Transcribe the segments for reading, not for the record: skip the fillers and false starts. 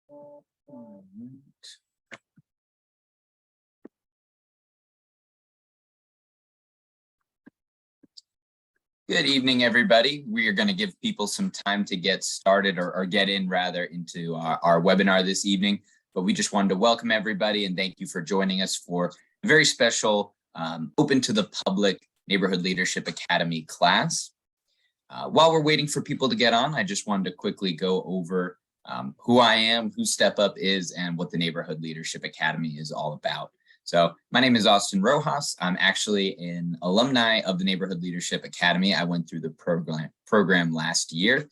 Good evening, everybody. We are going to give people some time to get started or get in rather into our webinar this evening. But we just wanted to welcome everybody and thank you for joining us for a very special open to the public Neighborhood Leadership Academy class. While we're waiting for people to get on, I just wanted to quickly go over who I am, who Step Up is, and what the Neighborhood Leadership Academy is all about. So my name is Austin Rojas. I'm actually an alumni of the Neighborhood Leadership Academy. I went through the program last year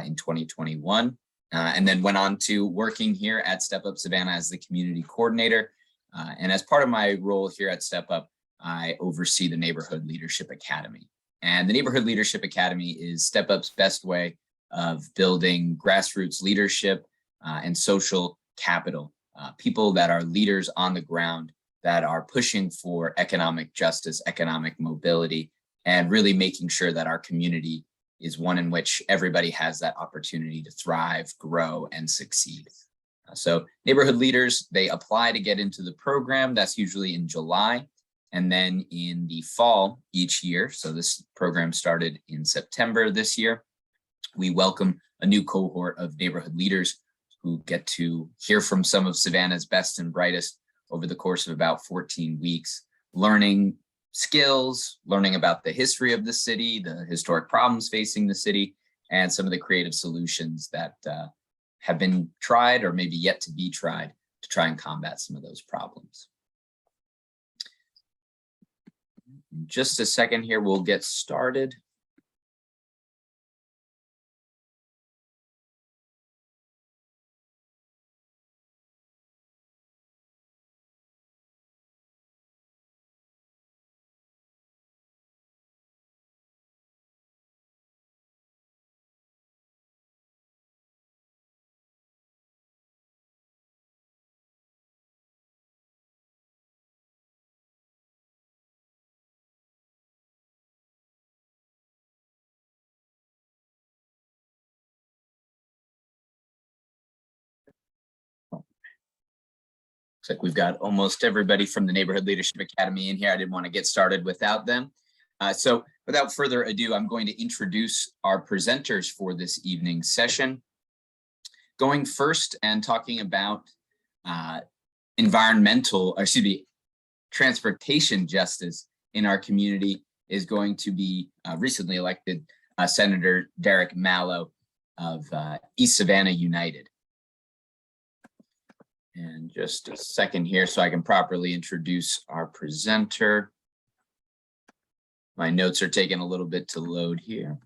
in 2021, and then went on to working here at Step Up Savannah as the community coordinator. And as part of my role here at Step Up, I oversee the Neighborhood Leadership Academy. And the Neighborhood Leadership Academy is Step Up's best way of building grassroots leadership and social capital, people that are leaders on the ground that are pushing for economic justice, economic mobility, and really making sure that our community is one in which everybody has that opportunity to thrive, grow, and succeed. So neighborhood leaders, they apply to get into the program. That's usually in July. And then in the fall each year, so this program started in September this year, we welcome a new cohort of neighborhood leaders who get to hear from some of Savannah's best and brightest over the course of about 14 weeks, learning skills, learning about the history of the city, the historic problems facing the city, and some of the creative solutions that have been tried or maybe yet to be tried to try and combat some of those problems. In just a second here, we'll get started. Looks like we've got almost everybody from the Neighborhood Leadership Academy in here. I didn't want to get started without them. So without further ado, I'm going to introduce our presenters for this evening's session. Going first and talking about transportation justice in our community is going to be recently elected Senator Derek Mallow of East Savannah United. And just a second here so I can properly introduce our presenter. My notes are taking a little bit to load here.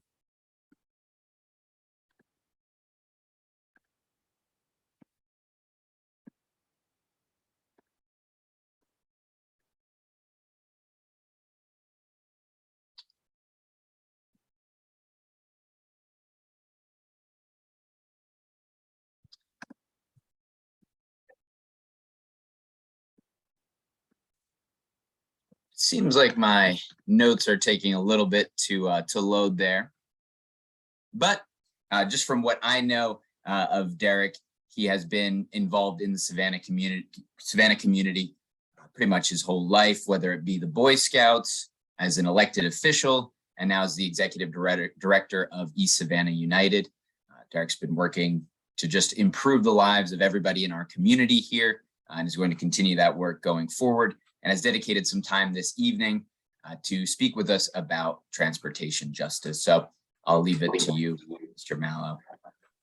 Seems like my notes are taking a little bit to load there. But just from what I know of Derek, he has been involved in the Savannah community pretty much his whole life, whether it be the Boy Scouts, as an elected official, and now as the executive director of East Savannah United. Derek's been working to just improve the lives of everybody in our community here and is going to continue that work going forward, and has dedicated some time this evening to speak with us about transportation justice. So I'll leave it to you, Mr. Mallow.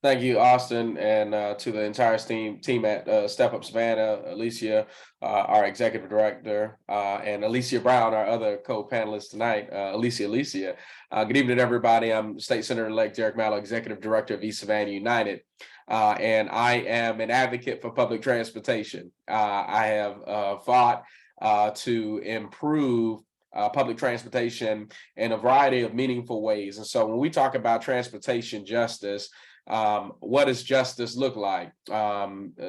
Thank you, Austin, and to the entire team at Step Up Savannah, Alicia, our executive director, and Alicia Brown, our other co-panelist tonight, Alicia. Good evening, everybody. I'm State Senator-elect Derek Mallow, executive director of East Savannah United, and I am an advocate for public transportation. I have fought to improve public transportation in a variety of meaningful ways. And so when we talk about transportation justice, what does justice look like?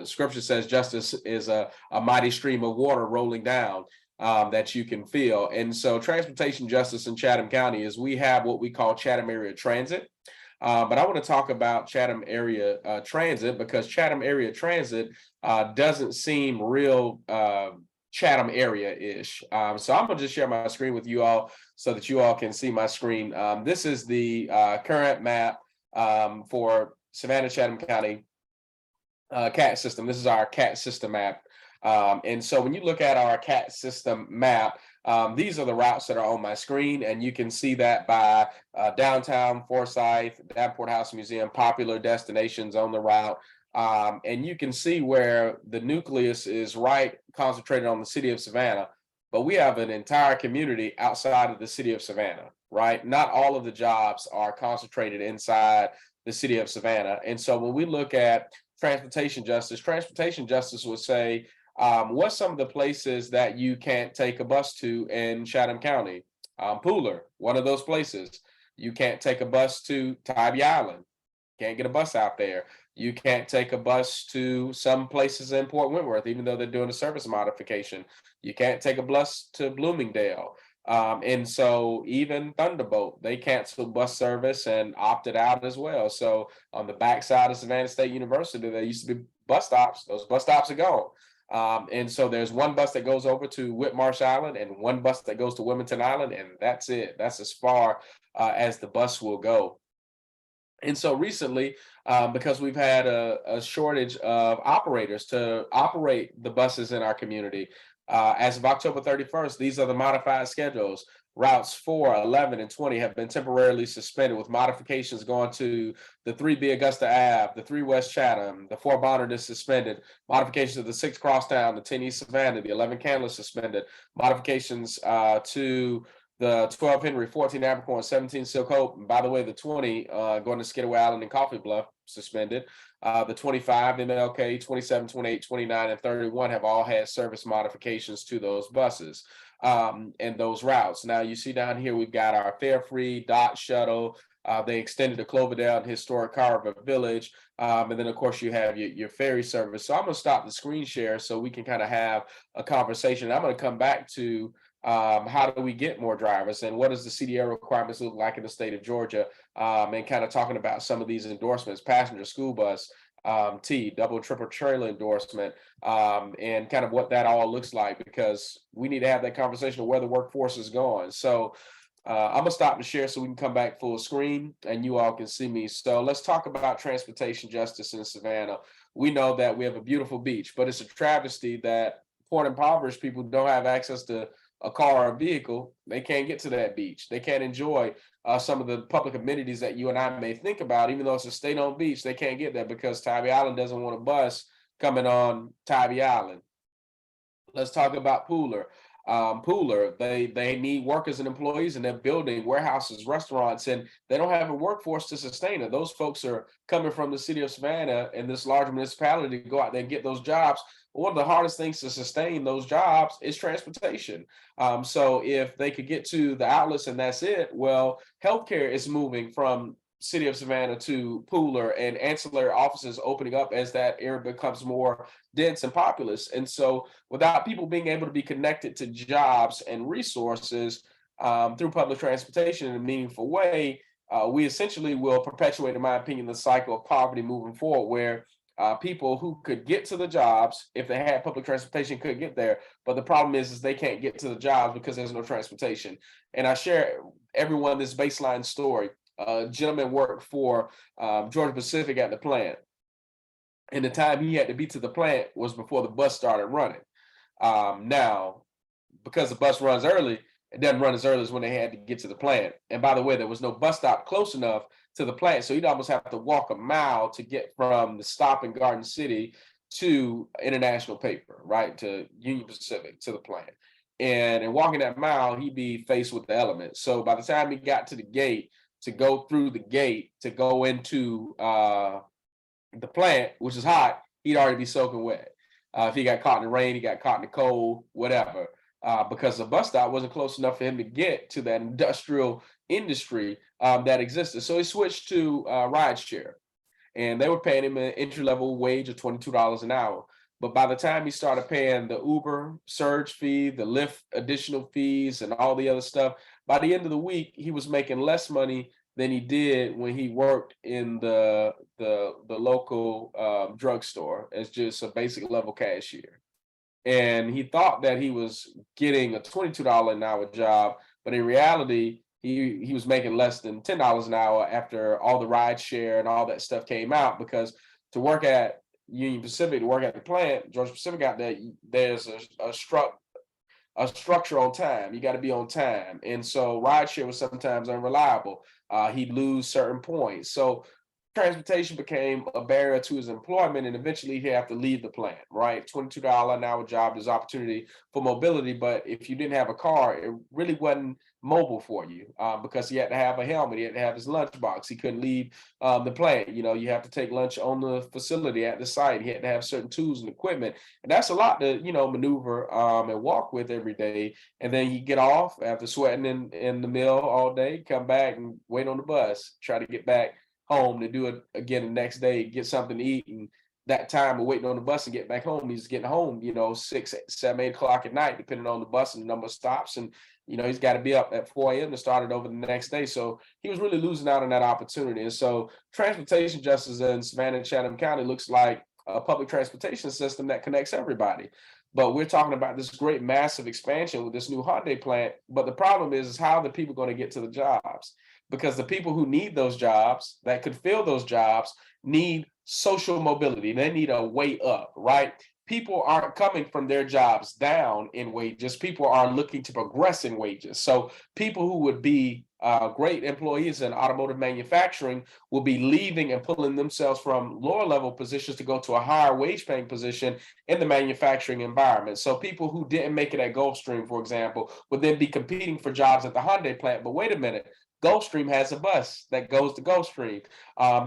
Scripture says justice is a mighty stream of water rolling down that you can feel. And so transportation justice in Chatham County is we have what we call Chatham Area Transit. But I want to talk about Chatham area transit, because Chatham area transit doesn't seem real Chatham area-ish. So I'm gonna just share my screen with you all so that you all can see my screen. This is the current map for Savannah Chatham County CAT system. This is our CAT system map. And so when you look at our CAT system map, these are the routes that are on my screen, and you can see that by downtown, Forsyth, Davenport House Museum, popular destinations on the route. And you can see where the nucleus is right concentrated on the city of Savannah, but we have an entire community outside of the city of Savannah, right? Not all of the jobs are concentrated inside the city of Savannah. And so when we look at transportation justice would say, what's some of the places that you can't take a bus to in Chatham County? Pooler, one of those places. You can't take a bus to Tybee Island. Can't get a bus out there. You can't take a bus to some places in Port Wentworth, even though they're doing a service modification. You can't take a bus to Bloomingdale. And so even Thunderbolt, they canceled bus service and opted out as well. So on the backside of Savannah State University, there used to be bus stops. Those bus stops are gone. And so there's one bus that goes over to Whitmarsh Island and one bus that goes to Wilmington Island, and that's it. That's as far as the bus will go. And so recently, because we've had a shortage of operators to operate the buses in our community, as of October 31st, these are the modified schedules. Routes 4, 11, and 20 have been temporarily suspended, with modifications going to the 3B Augusta Ave, the 3 West Chatham, the 4 Bonner is suspended, modifications to the 6 Crosstown, the 10 East Savannah, the 11 Candler suspended, modifications to the 12 Henry, 14 Abercorn, 17 Silk Hope, and by the way, the 20 going to Skidaway Island and Coffee Bluff suspended. The 25 MLK, 27, 28, 29, and 31 have all had service modifications to those buses and those routes. Now you see down here, we've got our Fare Free, Dot Shuttle. They extended to Cloverdale and Historic Carver Village. And then of course you have your ferry service. So I'm gonna stop the screen share so we can kind of have a conversation. I'm gonna come back to how do we get more drivers, and what does the CDL requirements look like in the state of Georgia, and kind of talking about some of these endorsements, passenger school bus, double, triple trailer endorsement, and kind of what that all looks like, because we need to have that conversation of where the workforce is going. So I'm gonna stop the share so we can come back full screen and you all can see me. So let's talk about transportation justice in Savannah. We know that we have a beautiful beach, but it's a travesty that poor and impoverished people don't have access to a car or a vehicle. They can't get to that beach. They can't enjoy some of the public amenities that you and I may think about. Even though it's a state-owned beach, they can't get there because Tybee Island doesn't want a bus coming on Tybee Island. Let's talk about Pooler. Pooler, they need workers and employees, and they're building warehouses, restaurants, and they don't have a workforce to sustain it. Those folks are coming from the city of Savannah and this large municipality to go out there and get those jobs. One of the hardest things to sustain those jobs is transportation. So if they could get to the outlets and that's it, well, healthcare is moving from city of Savannah to Pooler, and ancillary offices opening up as that area becomes more dense and populous. And so without people being able to be connected to jobs and resources through public transportation in a meaningful way, we essentially will perpetuate, in my opinion, the cycle of poverty moving forward, where people who could get to the jobs if they had public transportation could get there. But the problem is they can't get to the jobs because there's no transportation. And I share everyone this baseline story. A gentleman worked for Georgia Pacific at the plant, and the time he had to be to the plant was before the bus started running. Now, because the bus runs early, it doesn't run as early as when they had to get to the plant. And by the way, there was no bus stop close enough to the plant, so you'd almost have to walk a mile to get from the stop in Garden City to International Paper, right, to Union Pacific, to the plant. And in walking that mile, he'd be faced with the elements. So by the time he got to the gate, to go through the gate, to go into the plant, which is hot, he'd already be soaking wet. If he got caught in the rain, he got caught in the cold, whatever, because the bus stop wasn't close enough for him to get to that industrial industry that existed. So he switched to rideshare, and they were paying him an entry-level wage of $22 an hour. But by the time he started paying the Uber surge fee, the Lyft additional fees, and all the other stuff, by the end of the week, he was making less money than he did when he worked in the local drugstore as just a basic level cashier. And he thought that he was getting a $22 an hour job, but in reality, he was making less than $10 an hour after all the ride share and all that stuff came out. Because to work at Union Pacific, to work at the plant, Georgia Pacific out there, there's a structure on time. You got to be on time. And so rideshare was sometimes unreliable. He'd lose certain points. So transportation became a barrier to his employment, and eventually he'd have to leave the plant, right? $22 an hour job, there's opportunity for mobility, but if you didn't have a car, it really wasn't mobile for you, because he had to have a helmet, he had to have his lunchbox, he couldn't leave the plant. You have to take lunch on the facility at the site, he had to have certain tools and equipment, and that's a lot to maneuver and walk with every day. And then you get off after sweating in the mill all day, come back and wait on the bus, try to get back home to do it again the next day, get something to eat, and that time of waiting on the bus and get back home, he's getting home, 6, 7, 8 o'clock at night, depending on the bus and the number of stops. And he's got to be up at 4 a.m. to start it over the next day. So he was really losing out on that opportunity. And so transportation justice in Savannah and Chatham County looks like a public transportation system that connects everybody. But we're talking about this great massive expansion with this new Hyundai plant. But the problem is how are the people going to get to the jobs? Because the people who need those jobs, that could fill those jobs, need social mobility. They need a way up, right? People aren't coming from their jobs down in wages. People are looking to progress in wages. So people who would be great employees in automotive manufacturing will be leaving and pulling themselves from lower level positions to go to a higher wage paying position in the manufacturing environment. So people who didn't make it at Gulfstream, for example, would then be competing for jobs at the Hyundai plant. But wait a minute, Gulfstream has a bus that goes to Gulfstream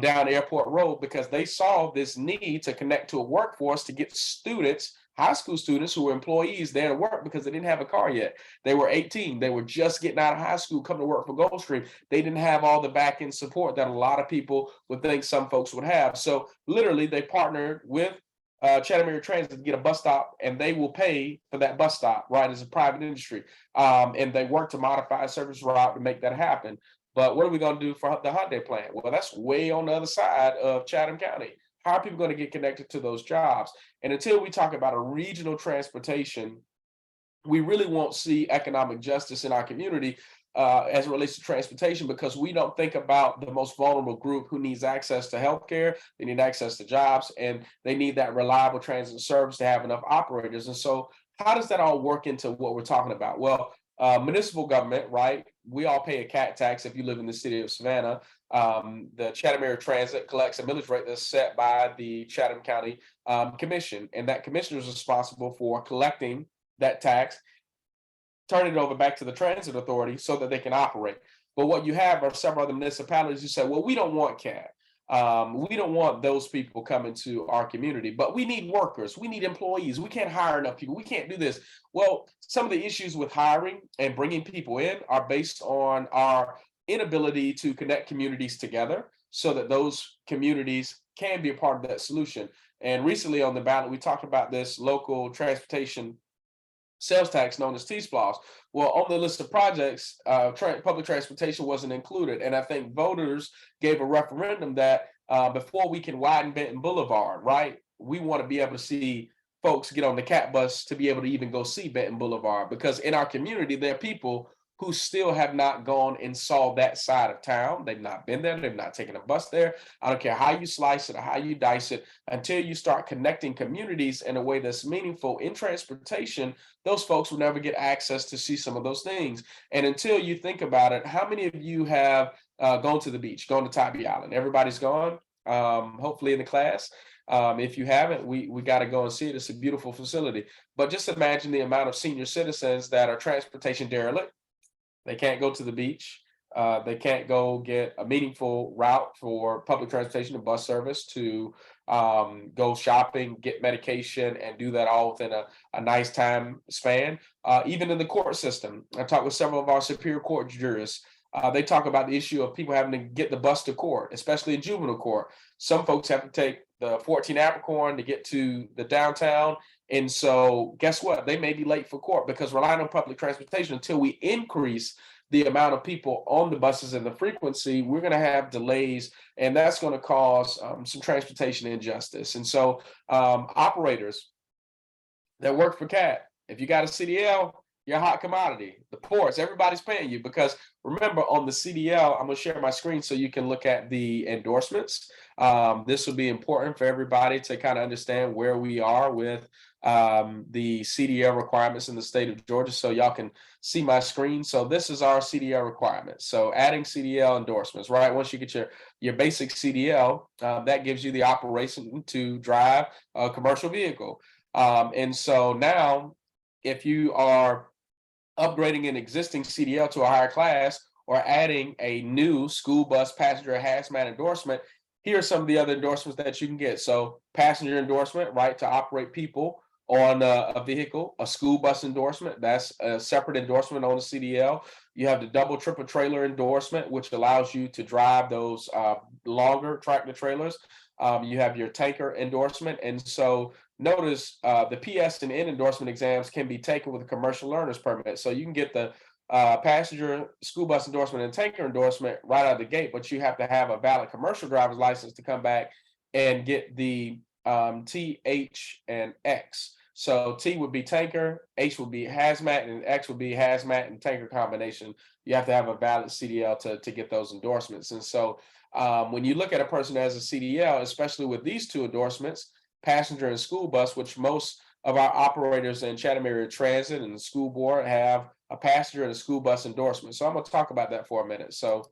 down Airport Road, because they saw this need to connect to a workforce to get students, high school students who were employees there to work because they didn't have a car yet. They were 18. They were just getting out of high school, coming to work for Gulfstream. They didn't have all the back end support that a lot of people would think some folks would have. So literally they partnered with Chatham Area Transit to get a bus stop, and they will pay for that bus stop, right, as a private industry. And they work to modify a service route to make that happen. But what are we going to do for the Hyundai plant? Well, that's way on the other side of Chatham County. How are people going to get connected to those jobs? And until we talk about a regional transportation, we really won't see economic justice in our community as it relates to transportation, because we don't think about the most vulnerable group who needs access to healthcare, they need access to jobs, and they need that reliable transit service to have enough operators. And so how does that all work into what we're talking about? Well, municipal government, right? We all pay a CAT tax if you live in the city of Savannah. The Chatham Area Transit collects a millage rate that's set by the Chatham County Commission, and that commissioner is responsible for collecting that tax, turn it over back to the transit authority so that they can operate. But what you have are several other municipalities who say, well, we don't want CAT. We don't want those people coming to our community, but we need workers. We need employees. We can't hire enough people. We can't do this. Well, some of the issues with hiring and bringing people in are based on our inability to connect communities together so that those communities can be a part of that solution. And recently on the ballot, we talked about this local transportation sales tax known as T-SPLOS. Well, on the list of projects, public transportation wasn't included. And I think voters gave a referendum that before we can widen Benton Boulevard, right, we want to be able to see folks get on the CAT bus to be able to even go see Benton Boulevard. Because in our community, there are people who still have not gone and saw that side of town. They've not been there. They've not taken a bus there. I don't care how you slice it or how you dice it, until you start connecting communities in a way that's meaningful in transportation, those folks will never get access to see some of those things. And until you think about it, how many of you have gone to the beach, gone to Tybee Island? Everybody's gone, hopefully in the class. If you haven't, we got to go and see it. It's a beautiful facility. But just imagine the amount of senior citizens that are transportation derelict. They can't go to the beach. They can't go get a meaningful route for public transportation and bus service to go shopping, get medication, and do that all within a nice time span. Even in the court system, I talked with several of our Superior Court jurists. They talk about the issue of people having to get the bus to court, especially in juvenile court. Some folks have to take the 14 Abercorn to get to the downtown. And so guess what? They may be late for court because relying on public transportation until we increase the amount of people on the buses and the frequency, we're going to have delays, and that's going to cause some transportation injustice. And so operators that work for CAT, if you got a CDL, you're a hot commodity. The ports, everybody's paying you, because remember, on the CDL, I'm going to share my screen so you can look at the endorsements. This will be important for everybody to kind of understand where we are with the CDL requirements in the state of Georgia, so y'all can see my screen. So this is our CDL requirements. So adding CDL endorsements, right? Once you get your basic CDL, that gives you the operation to drive a commercial vehicle. And so now, if you are upgrading an existing CDL to a higher class or adding a new school bus passenger hazmat endorsement, here are some of the other endorsements that you can get. So passenger endorsement, right, to operate people on a vehicle. A school bus endorsement, that's a separate endorsement on the CDL. You have the double triple trailer endorsement, which allows you to drive those longer tractor trailers. You have your tanker endorsement. And so notice the PS and N endorsement exams can be taken with a commercial learner's permit. So you can get the passenger, school bus endorsement, and tanker endorsement right out of the gate, but you have to have a valid commercial driver's license to come back and get the T, H, and X. So T would be tanker, H would be hazmat, and X would be hazmat and tanker combination. You have to have a valid CDL to get those endorsements. And so when you look at a person as a CDL, especially with these two endorsements, passenger and school bus, which most of our operators in Chatham Area Transit and the school board have a passenger and a school bus endorsement. So I'm going to talk about that for a minute. So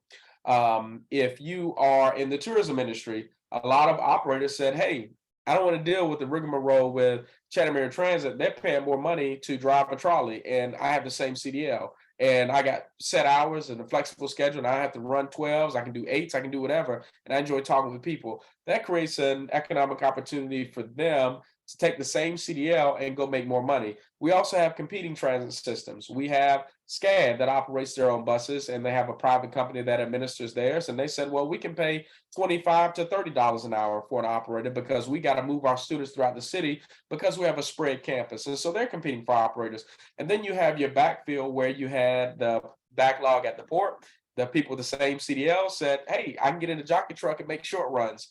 if you are in the tourism industry, a lot of operators said, hey, I don't want to deal with the rigmarole with Chatham Area Transit. They're paying more money to drive a trolley, and I have the same CDL. And I got set hours and a flexible schedule, and I have to run 12s. I can do 8s. I can do whatever. And I enjoy talking with people. That creates an economic opportunity for them to take the same CDL and go make more money. We also have competing transit systems. We have SCAD that operates their own buses, and they have a private company that administers theirs. And they said, well, we can pay $25 to $30 an hour for an operator because we got to move our students throughout the city because we have a spread campus. And so they're competing for operators. And then you have your backfill where you had the backlog at the port. The people with the same CDL said, hey, I can get in a jockey truck and make short runs.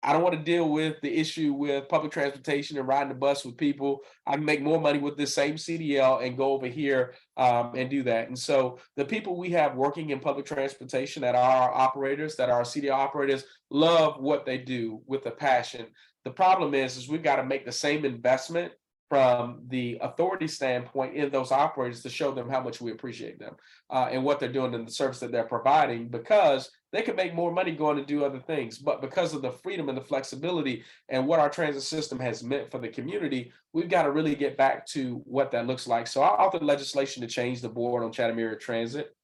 I don't want to deal with the issue with public transportation and riding the bus with people. I can make more money with this same CDL and go over here and do that. And so the people we have working in public transportation that are our operators, that are our CDL operators, love what they do with a passion. The problem is we've got to make the same investment from the authority standpoint in those operators to show them how much we appreciate them and what they're doing and the service that they're providing, because they can make more money going to do other things. But because of the freedom and the flexibility and what our transit system has meant for the community, we've got to really get back to what that looks like. So I authored legislation to change the board on Chatham Area Transit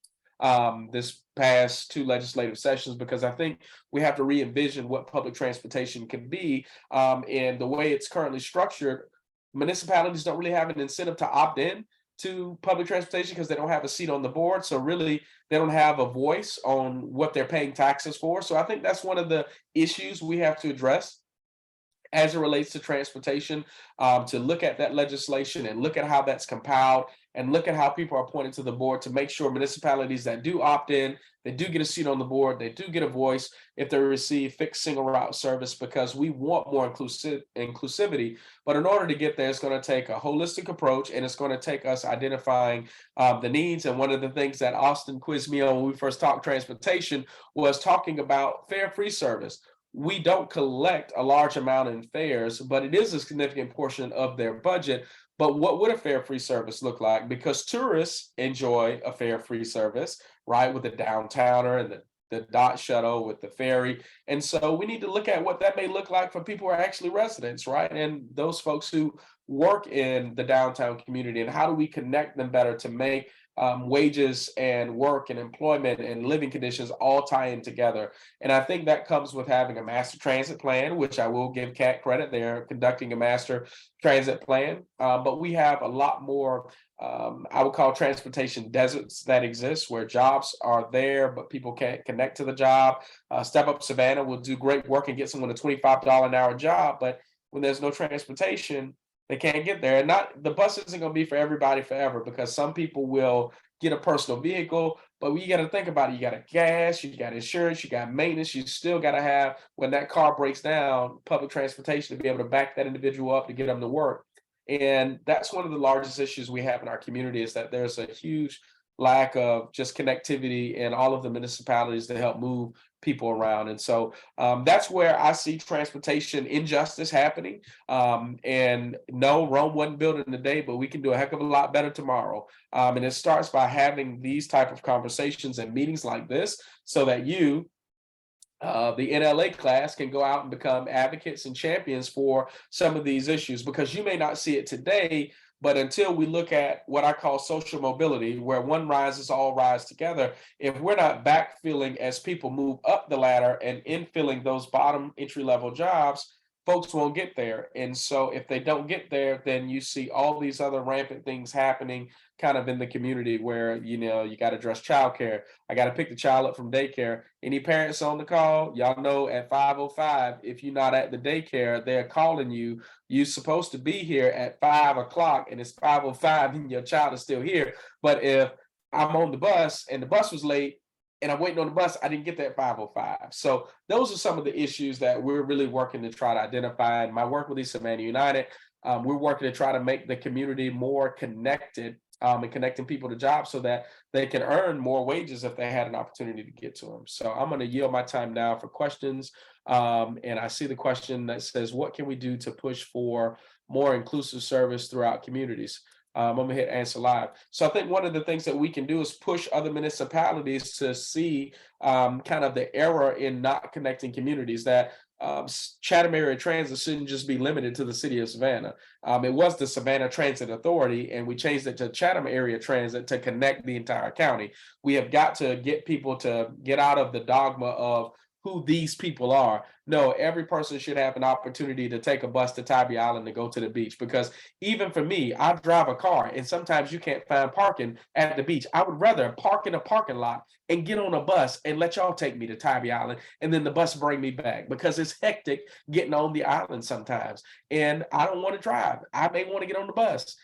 this past 2 legislative sessions, because I think we have to re-envision what public transportation can be. And the way it's currently structured, municipalities don't really have an incentive to opt in to public transportation because they don't have a seat on the board. So really, they don't have a voice on what they're paying taxes for. So I think that's one of the issues we have to address as it relates to transportation, to look at that legislation and look at how that's compiled and look at how people are appointed to the board to make sure municipalities that do opt in, they do get a seat on the board, they do get a voice if they receive fixed single route service, because we want more inclusivity. But in order to get there, it's going to take a holistic approach, and it's going to take us identifying the needs. And one of the things that Austin quizzed me on when we first talked transportation was talking about fare-free service. We don't collect a large amount in fares, but it is a significant portion of their budget. But what would a fare-free service look like? Because tourists enjoy a fare-free service, right? With the downtowner and the dot shuttle with the ferry. And so we need to look at what that may look like for people who are actually residents, right? And those folks who work in the downtown community, and how do we connect them better to make wages and work and employment and living conditions all tie in together. And I think that comes with having a master transit plan, which I will give CAT credit. They're conducting a master transit plan. But we have a lot more, I would call transportation deserts that exist where jobs are there, but people can't connect to the job. Step Up Savannah will do great work and get someone a $25 an hour job. But when there's no transportation, They can't get there. And not the bus isn't going to be for everybody forever, because some people will get a personal vehicle, but you got to think about it. You got a gas, you got insurance, you got maintenance. You still got to have, when that car breaks down, public transportation to be able to back that individual up to get them to work. And that's one of the largest issues we have in our community, is that there's a huge lack of just connectivity in all of the municipalities to help move people around. And so that's where I see transportation injustice happening. And no, Rome wasn't built in a day, but we can do a heck of a lot better tomorrow. And it starts by having these type of conversations and meetings like this, so that you, the NLA class, can go out and become advocates and champions for some of these issues, because you may not see it today, but until we look at what I call social mobility, where one rises, all rise together, if we're not backfilling as people move up the ladder and infilling those bottom entry level jobs, folks won't get there. And so if they don't get there, then you see all these other rampant things happening kind of in the community, where, you got to address childcare. I got to pick the child up from daycare. Any parents on the call, y'all know at 5:05, if you're not at the daycare, they're calling you. You're supposed to be here at 5 o'clock, and it's 5:05 and your child is still here. But if I'm on the bus and the bus was late and I'm waiting on the bus, I didn't get there at 5:05. So those are some of the issues that we're really working to try to identify. And my work with East Savannah United, we're working to try to make the community more connected, and connecting people to jobs so that they can earn more wages if they had an opportunity to get to them. So I'm going to yield my time now for questions. And I see the question that says, what can we do to push for more inclusive service throughout communities? I'm gonna hit answer live. So I think one of the things that we can do is push other municipalities to see kind of the error in not connecting communities, that Chatham Area Transit shouldn't just be limited to the city of Savannah. It was the Savannah Transit Authority, and we changed it to Chatham Area Transit to connect the entire county. We have got to get people to get out of the dogma of who these people are. No, every person should have an opportunity to take a bus to Tybee Island to go to the beach, because even for me, I drive a car and sometimes you can't find parking at the beach. I would rather park in a parking lot and get on a bus and let y'all take me to Tybee Island, and then the bus bring me back, because it's hectic getting on the island sometimes. And I don't want to drive. I may want to get on the bus.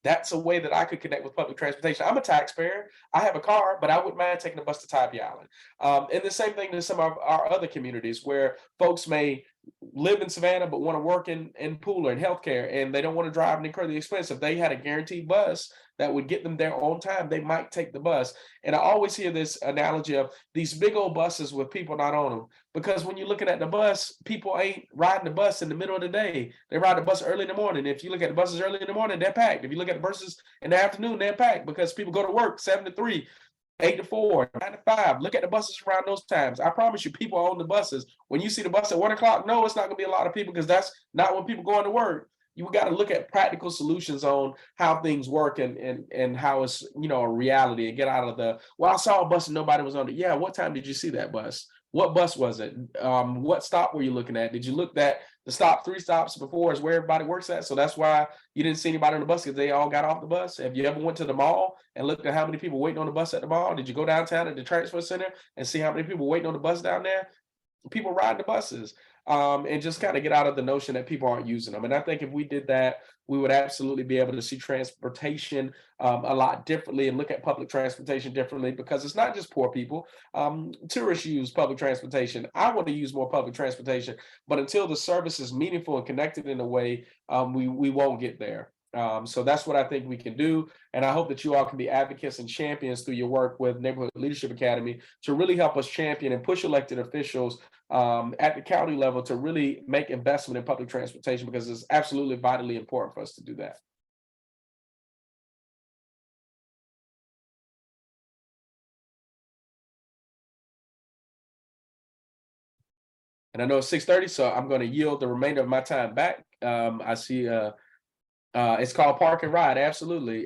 That's a way that I could connect with public transportation. I'm a taxpayer. I have a car, but I wouldn't mind taking a bus to Tybee Island. And the same thing to some of our other communities, where folks may live in Savannah but want to work in Pooler and healthcare, and they don't want to drive and incur the expense. If they had a guaranteed bus that would get them there on time, they might take the bus. And I always hear this analogy of these big old buses with people not on them, because when you're looking at the bus, people ain't riding the bus in the middle of the day. They ride the bus early in the morning. If you look at the buses early in the morning, they're packed. If you look at the buses in the afternoon, they're packed, because people go to work 7 to 3. 8 to 4, 9 to 5. Look at the buses around those times. I promise you, people on the buses. When you see the bus at 1 o'clock, no, it's not going to be a lot of people, because that's not when people going to work. You got to look at practical solutions on how things work, and how it's, a reality, and get out of the, well, I saw a bus and nobody was on it. Yeah, what time did you see that bus? What bus was it? What stop were you looking at? Did you look at the stop 3 stops before is where everybody works at? So that's why you didn't see anybody on the bus, because they all got off the bus. Have you ever went to the mall and looked at how many people waiting on the bus at the mall? Did you go downtown at the transfer center and see how many people waiting on the bus down there? People ride the buses, and just kind of get out of the notion that people aren't using them. And I think if we did that, we would absolutely be able to see transportation a lot differently, and look at public transportation differently, because it's not just poor people. Tourists use public transportation. I want to use more public transportation, but until the service is meaningful and connected in a way, we won't get there. So that's what I think we can do. And I hope that you all can be advocates and champions through your work with Neighborhood Leadership Academy to really help us champion and push elected officials at the county level to really make investment in public transportation, because it's absolutely vitally important for us to do that. And I know it's 6:30, so I'm going to yield the remainder of my time back. I see it's called Park and Ride. Absolutely.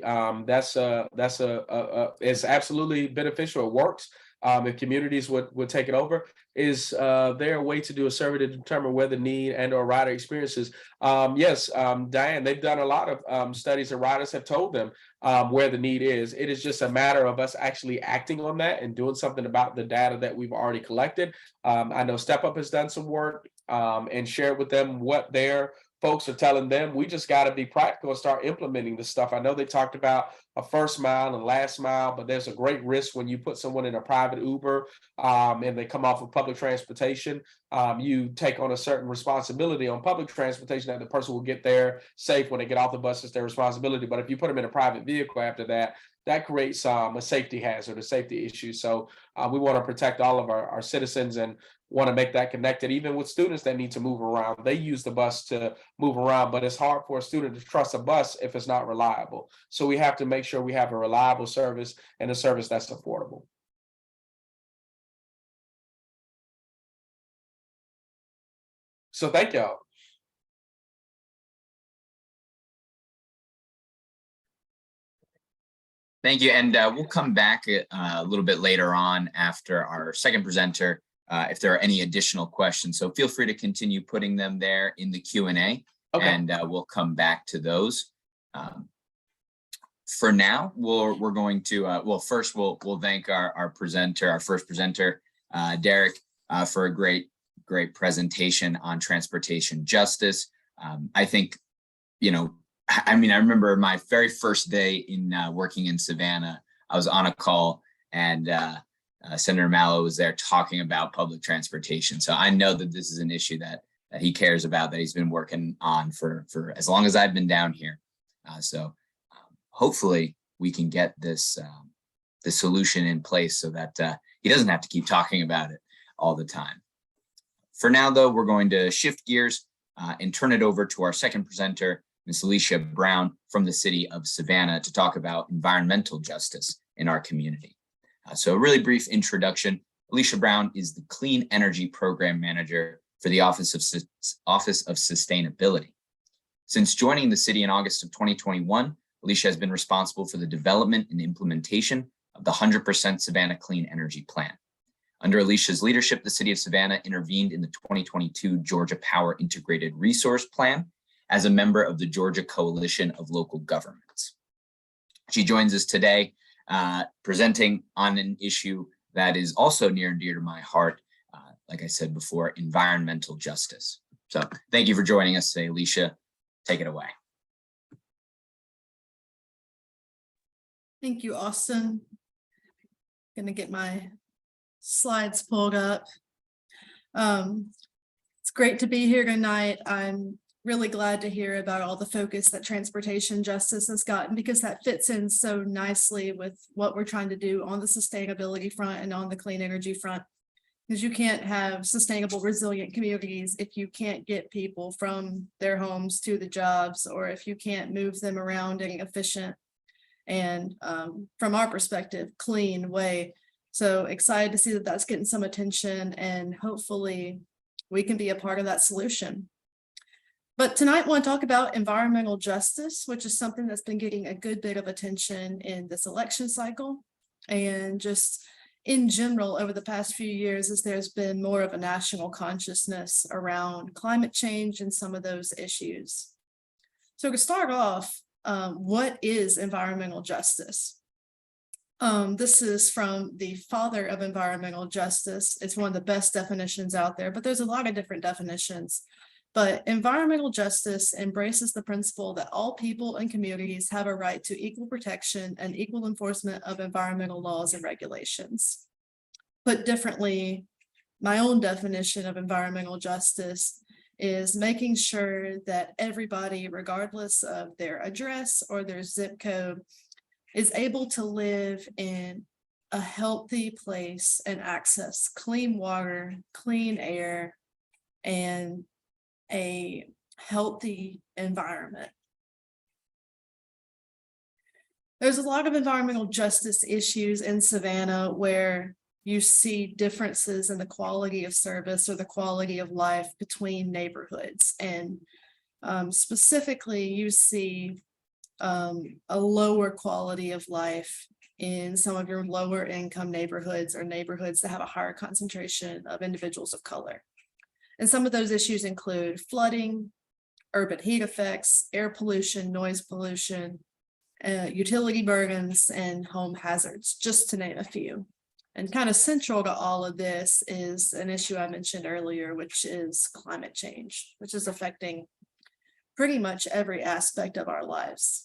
It's absolutely beneficial. It works. If communities would take it over. Is there a way to do a survey to determine whether need and or rider experiences? Yes, Diane, they've done a lot of studies, and riders have told them where the need is. It is just a matter of us actually acting on that and doing something about the data that we've already collected. I know Step Up has done some work and shared with them what their folks are telling them we just got to be practical and start implementing this stuff. I know they talked about a first mile and last mile, but there's a great risk when you put someone in a private Uber and they come off of public transportation. You take on a certain responsibility on public transportation that the person will get there safe when they get off the bus. It's their responsibility. But if you put them in a private vehicle after that, that creates a safety hazard, a safety issue. So we want to protect all of our citizens and want to make that connected, even with students that need to move around. They use the bus to move around, but it's hard for a student to trust a bus if it's not reliable. So we have to make sure we have a reliable service and a service that's affordable. So thank y'all. Thank you. And we'll come back a little bit later on after our second presenter if there are any additional questions. So feel free to continue putting them there in the Q&A, Okay. and we'll come back to those. For now, we're going to, well, first we'll thank our presenter, our first presenter, Derek, for a great presentation on transportation justice. I think, I remember my very first day in working in Savannah, I was on a call and Senator Mallow was there talking about public transportation. So I know that this is an issue that he cares about, that he's been working on for as long as I've been down here. So hopefully we can get this the solution in place so that he doesn't have to keep talking about it all the time. For now, though, we're going to shift gears and turn it over to our second presenter, Ms. Alicia Brown from the city of Savannah, to talk about environmental justice in our community. So a really brief introduction. Alicia Brown is the Clean Energy Program Manager for the Office of Sustainability. Since joining the city in August of 2021, Alicia has been responsible for the development and implementation of the 100% Savannah Clean Energy Plan. Under Alicia's leadership, the city of Savannah intervened in the 2022 Georgia Power Integrated Resource Plan as a member of the Georgia Coalition of Local Governments. She joins us today presenting on an issue that is also near and dear to my heart, like I said before, environmental justice. So thank you for joining us today, Alicia. Take it away. Thank you, Austin. Going to get my slides pulled up. It's great to be here tonight. I'm really glad to hear about all the focus that transportation justice has gotten, because that fits in so nicely with what we're trying to do on the sustainability front and on the clean energy front. Because you can't have sustainable, resilient communities if you can't get people from their homes to the jobs, or if you can't move them around in an efficient and, from our perspective, clean way. So excited to see that that's getting some attention, and hopefully we can be a part of that solution. But tonight I want to talk about environmental justice, which is something that's been getting a good bit of attention in this election cycle, and just in general over the past few years, as there's been more of a national consciousness around climate change and some of those issues. So to start off, what is environmental justice? This is from the father of environmental justice. It's one of the best definitions out there, but there's a lot of different definitions. But environmental justice embraces the principle that all people and communities have a right to equal protection and equal enforcement of environmental laws and regulations. Put differently, my own definition of environmental justice is making sure that everybody, regardless of their address or their zip code, is able to live in a healthy place and access clean water, clean air, and a healthy environment. There's a lot of environmental justice issues in Savannah where you see differences in the quality of service or the quality of life between neighborhoods. And specifically, you see a lower quality of life in some of your lower income neighborhoods, or neighborhoods that have a higher concentration of individuals of color. And some of those issues include flooding, urban heat effects, air pollution, noise pollution, utility burdens, and home hazards, just to name a few. And kind of central to all of this is an issue I mentioned earlier, which is climate change, which is affecting pretty much every aspect of our lives.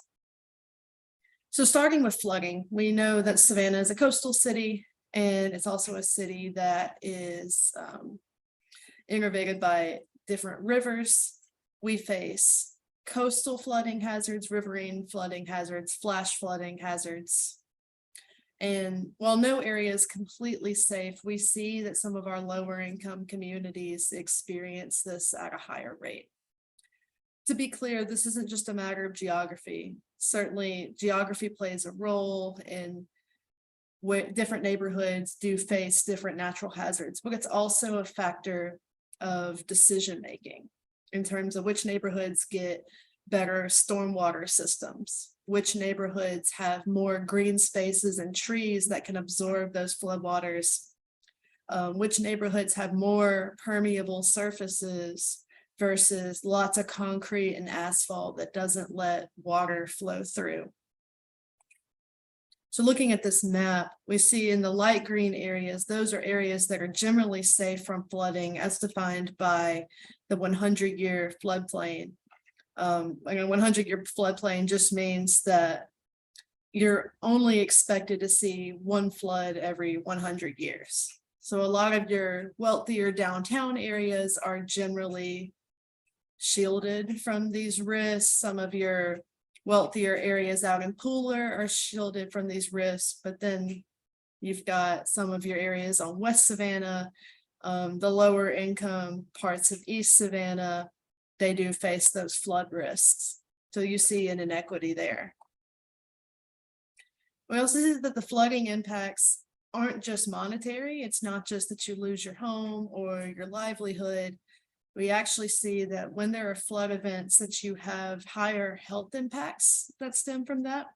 So starting with flooding, we know that Savannah is a coastal city, and it's also a city that is innervated by different rivers. We face coastal flooding hazards, riverine flooding hazards, flash flooding hazards. And while no area is completely safe, we see that some of our lower income communities experience this at a higher rate. To be clear, this isn't just a matter of geography. Certainly, geography plays a role in where different neighborhoods do face different natural hazards, but it's also a factor of decision making in terms of which neighborhoods get better stormwater systems, which neighborhoods have more green spaces and trees that can absorb those floodwaters, which neighborhoods have more permeable surfaces versus lots of concrete and asphalt that doesn't let water flow through. So looking at this map, we see in the light green areas, those are areas that are generally safe from flooding as defined by the 100-year floodplain. A 100-year floodplain just means that you're only expected to see one flood every 100 years. So a lot of your wealthier downtown areas are generally shielded from these risks. Some of your wealthier areas out in Pooler are shielded from these risks, but then you've got some of your areas on West Savannah, the lower income parts of East Savannah, they do face those flood risks. So you see an inequity there. We also see that the flooding impacts aren't just monetary. It's not just that you lose your home or your livelihood. We actually see that when there are flood events that you have higher health impacts that stem from that.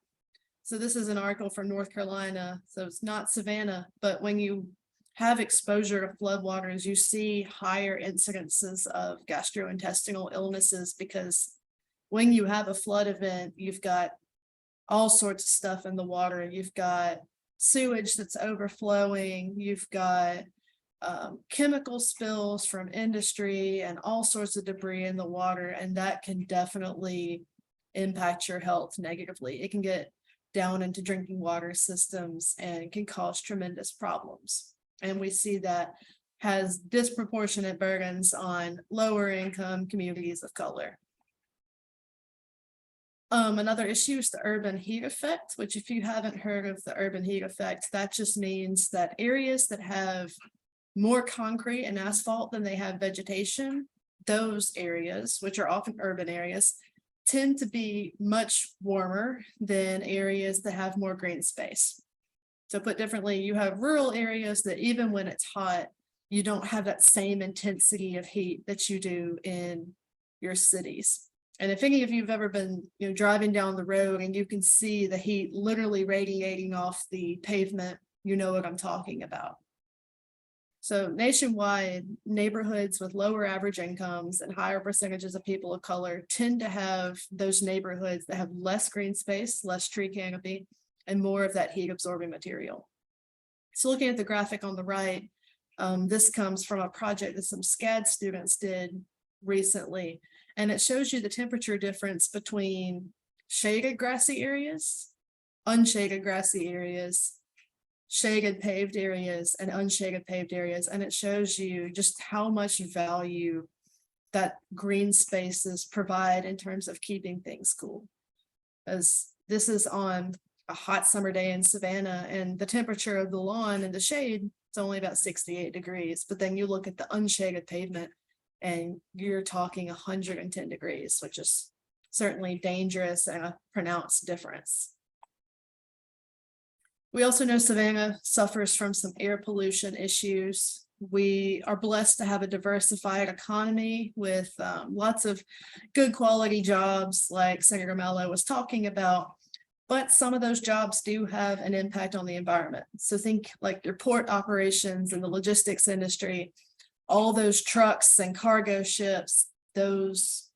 So this is an article from North Carolina. So it's not Savannah, but when you have exposure to floodwaters, you see higher incidences of gastrointestinal illnesses, because when you have a flood event, you've got all sorts of stuff in the water. You've got sewage that's overflowing. You've got chemical spills from industry and all sorts of debris in the water, and that can definitely impact your health negatively. It can get down into drinking water systems and can cause tremendous problems. And we see that has disproportionate burdens on lower income communities of color. Another issue is the urban heat effect, which if you haven't heard of the urban heat effect, that just means that areas that have more concrete and asphalt than they have vegetation, those areas, which are often urban areas, tend to be much warmer than areas that have more green space. So put differently, you have rural areas that even when it's hot, you don't have that same intensity of heat that you do in your cities. And if any of you have ever been, driving down the road and you can see the heat literally radiating off the pavement, you know what I'm talking about. So nationwide, neighborhoods with lower average incomes and higher percentages of people of color tend to have those neighborhoods that have less green space, less tree canopy, and more of that heat absorbing material. So looking at the graphic on the right, this comes from a project that some SCAD students did recently, and it shows you the temperature difference between shaded grassy areas, unshaded grassy areas, shaded paved areas, and unshaded paved areas. And it shows you just how much value that green spaces provide in terms of keeping things cool. As this is on a hot summer day in Savannah, and the temperature of the lawn and the shade, it's only about 68 degrees. But then you look at the unshaded pavement and you're talking 110 degrees, which is certainly dangerous and a pronounced difference. We also know Savannah suffers from some air pollution issues. We are blessed to have a diversified economy with lots of good quality jobs like Senator Mello was talking about, but some of those jobs do have an impact on the environment. So think like your port operations and the logistics industry, all those trucks and cargo ships, those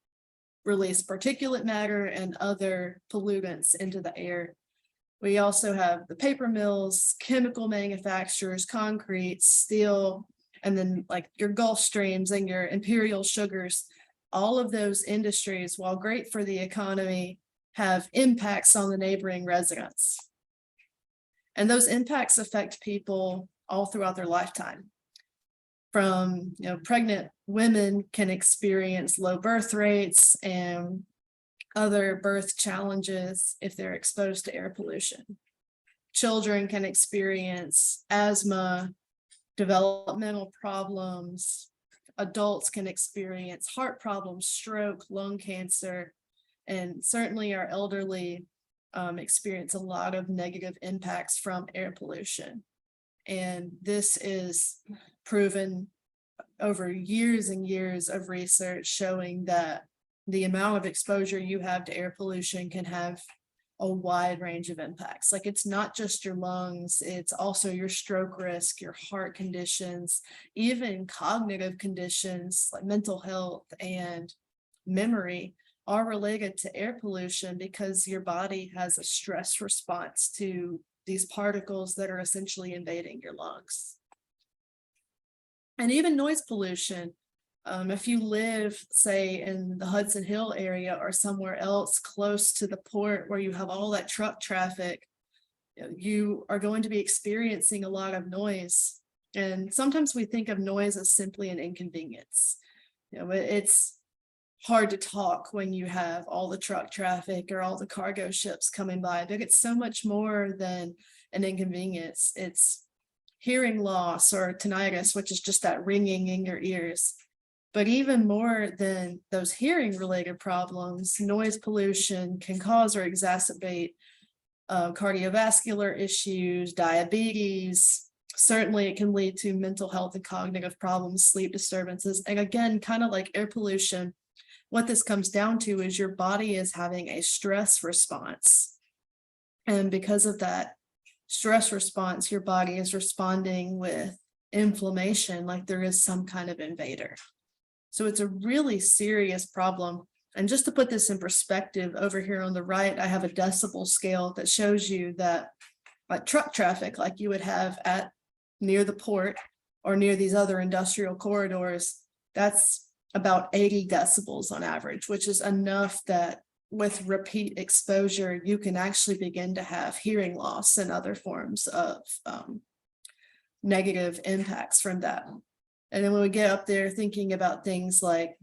release particulate matter and other pollutants into the air. We also have the paper mills, chemical manufacturers, concrete, steel, and then like your Gulf Streams and your imperial sugars. all of those industries, while great for the economy, have impacts on the neighboring residents. And those impacts affect people all throughout their lifetime. From, pregnant women can experience low birth rates and other birth challenges if they're exposed to air pollution. Children can experience asthma, developmental problems. Adults can experience heart problems, stroke, lung cancer, and certainly our elderly experience a lot of negative impacts from air pollution. And this is proven over years and years of research showing that the amount of exposure you have to air pollution can have a wide range of impacts. Like, it's not just your lungs, it's also your stroke risk, your heart conditions, even cognitive conditions like mental health and memory are related to air pollution, because your body has a stress response to these particles that are essentially invading your lungs. And even noise pollution. If you live, say, in the Hudson Hill area or somewhere else close to the port where you have all that truck traffic, you are going to be experiencing a lot of noise. And sometimes we think of noise as simply an inconvenience. It's hard to talk when you have all the truck traffic or all the cargo ships coming by, but it's so much more than an inconvenience. It's hearing loss or tinnitus, which is just that ringing in your ears. But even more than those hearing related problems, noise pollution can cause or exacerbate cardiovascular issues, diabetes. Certainly it can lead to mental health and cognitive problems, sleep disturbances. And again, kind of like air pollution, what this comes down to is your body is having a stress response. And because of that stress response, your body is responding with inflammation, like there is some kind of invader. So it's a really serious problem. And just to put this in perspective, over here on the right, I have a decibel scale that shows you that like truck traffic, like you would have at near the port or near these other industrial corridors, that's about 80 decibels on average, which is enough that with repeat exposure, you can actually begin to have hearing loss and other forms of negative impacts from that. And then when we get up there thinking about things like,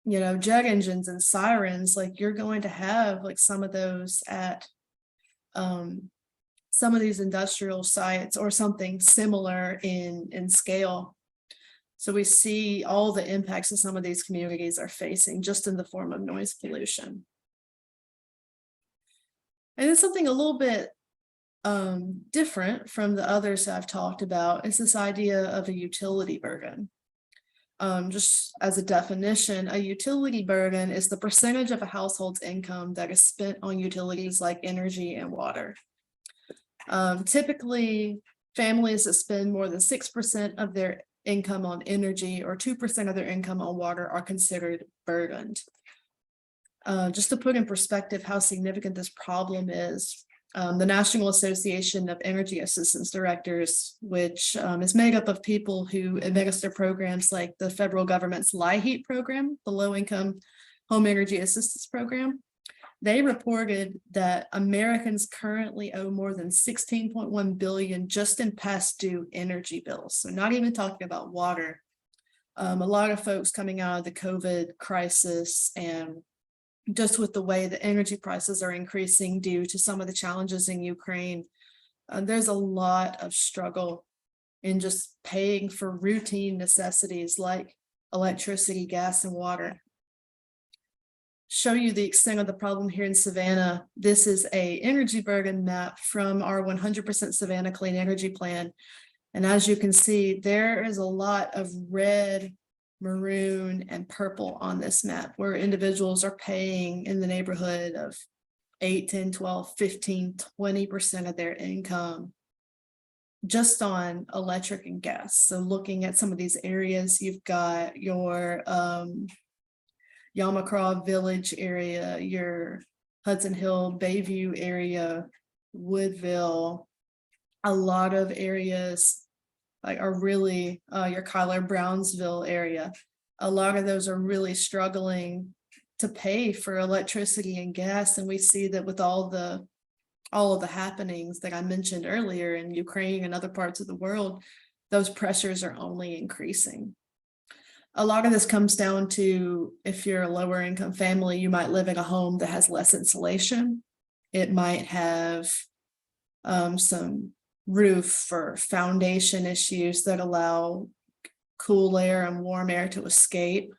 jet engines and sirens, like you're going to have like some of those at some of these industrial sites or something similar in scale. So we see all the impacts that some of these communities are facing just in the form of noise pollution. And it's something a little bit different from the others I've talked about. It's this idea of a utility burden. Just as a definition, a utility burden is the percentage of a household's income that is spent on utilities like energy and water. Typically, families that spend more than 6% of their income on energy or 2% of their income on water are considered burdened. Just to put in perspective how significant this problem is, the National Association of Energy Assistance Directors, which is made up of people who administer programs like the federal government's LIHEAP program, the Low Income Home Energy Assistance Program, they reported that Americans currently owe more than $16.1 billion just in past due energy bills. So not even talking about water. A lot of folks coming out of the COVID crisis and just with the way the energy prices are increasing due to some of the challenges in Ukraine, there's a lot of struggle in just paying for routine necessities like electricity, gas, and water. Show you the extent of the problem here in Savannah. This is an energy burden map from our 100% Savannah Clean Energy Plan. And as you can see, there is a lot of red, maroon, and purple on this map where individuals are paying in the neighborhood of 8, 10, 12, 15, 20% of their income just on electric and gas. So looking at some of these areas, you've got your Yamacraw Village area, your Hudson Hill, Bayview area, Woodville. A lot of areas like are really your Kyler Brownsville area. a lot of those are really struggling to pay for electricity and gas. And we see that with all of the happenings that I mentioned earlier in Ukraine and other parts of the world, those pressures are only increasing. A lot of this comes down to, if you're a lower income family, you might live in a home that has less insulation. It might have some roof or foundation issues that allow cool air and warm air to escape.